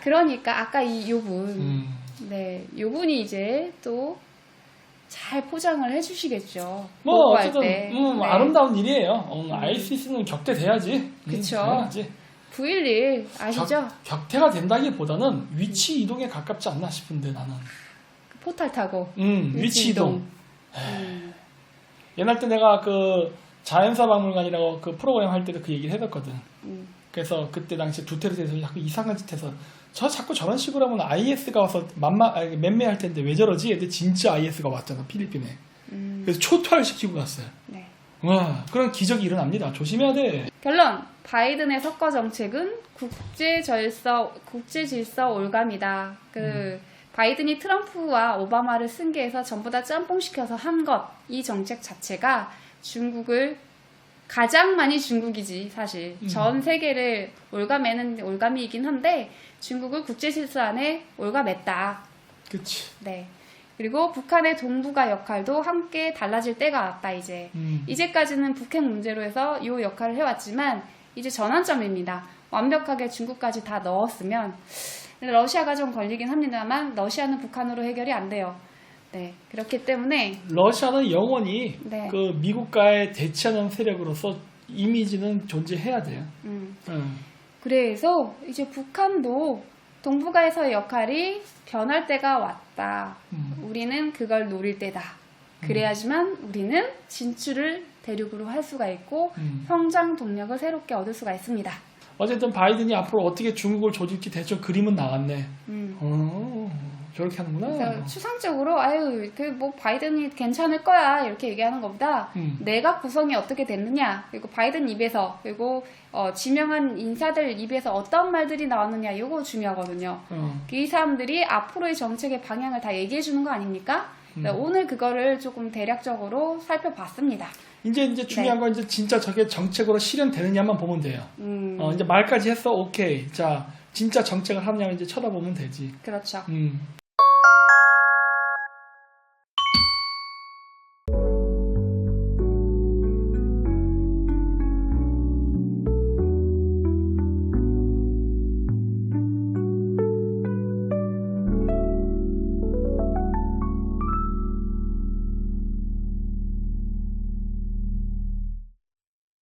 그러니까 아까 요분 네 요분이 이제 또 잘 포장을 해주시겠죠. 뭐 보고할 어쨌든 때. 네. 아름다운 일이에요. 아이시스는 격퇴돼야지. 그쵸. 당연하지. 9.11 아시죠? 격퇴가 된다기보다는 위치 이동에 가깝지 않나 싶은데 나는. 포탈 타고. 위치 이동. 옛날 때 내가 그 자연사 박물관이라고 그 프로그램 할 때도 그 얘기를 해뒀거든. 그래서 그때 당시 두테르테에서 자꾸 이상한 짓 해서 자꾸 저런 식으로 하면 IS가 와서 맴매할 텐데 왜 저러지? 근데 진짜 IS가 왔잖아 필리핀에. 그래서 초토화시키고 갔어요. 네. 와 그런 기적이 일어납니다. 조심해야 돼. 결론 바이든의 석거 정책은 국제 질서 올감이다. 바이든이 트럼프와 오바마를 승계해서 전부 다 짬뽕시켜서 한 것, 이 정책 자체가 중국을 가장 많이 중국이지 사실 전 세계를 올가매는 올가미이긴 한데 중국을 국제 질서 안에 올가맸다. 그치. 네. 그리고 북한의 동북아 역할도 함께 달라질 때가 왔다 이제. 이제까지는 북핵 문제로 해서 이 역할을 해왔지만 이제 전환점입니다. 완벽하게 중국까지 다 넣었으면 러시아가 좀 걸리긴 합니다만 러시아는 북한으로 해결이 안 돼요. 네, 그렇기 때문에 러시아는 영원히 네. 그 미국과의 대치하는 세력으로서 이미지는 존재해야 돼요. 그래서 이제 북한도 동북아에서의 역할이 변할 때가 왔다. 우리는 그걸 노릴 때다. 그래야지만 우리는 진출을 대륙으로 할 수가 있고 성장 동력을 새롭게 얻을 수가 있습니다. 어쨌든 바이든이 앞으로 어떻게 중국을 조질지 대충 그림은 나왔네. 저렇게 하는구나. 그래서 추상적으로 바이든이 괜찮을 거야 이렇게 얘기하는 것보다 내각 구성이 어떻게 됐느냐 그리고 바이든 입에서 그리고 지명한 인사들 입에서 어떤 말들이 나왔느냐 이거 중요하거든요. 이 사람들이 앞으로의 정책의 방향을 다 얘기해 주는 거 아닙니까? 오늘 그거를 조금 대략적으로 살펴봤습니다. 이제 중요한 네. 건 이제 진짜 저게 정책으로 실현되느냐만 보면 돼요. 이제 말까지 했어, 오케이. 자, 진짜 정책을 하느냐 이제 쳐다보면 되지. 그렇죠.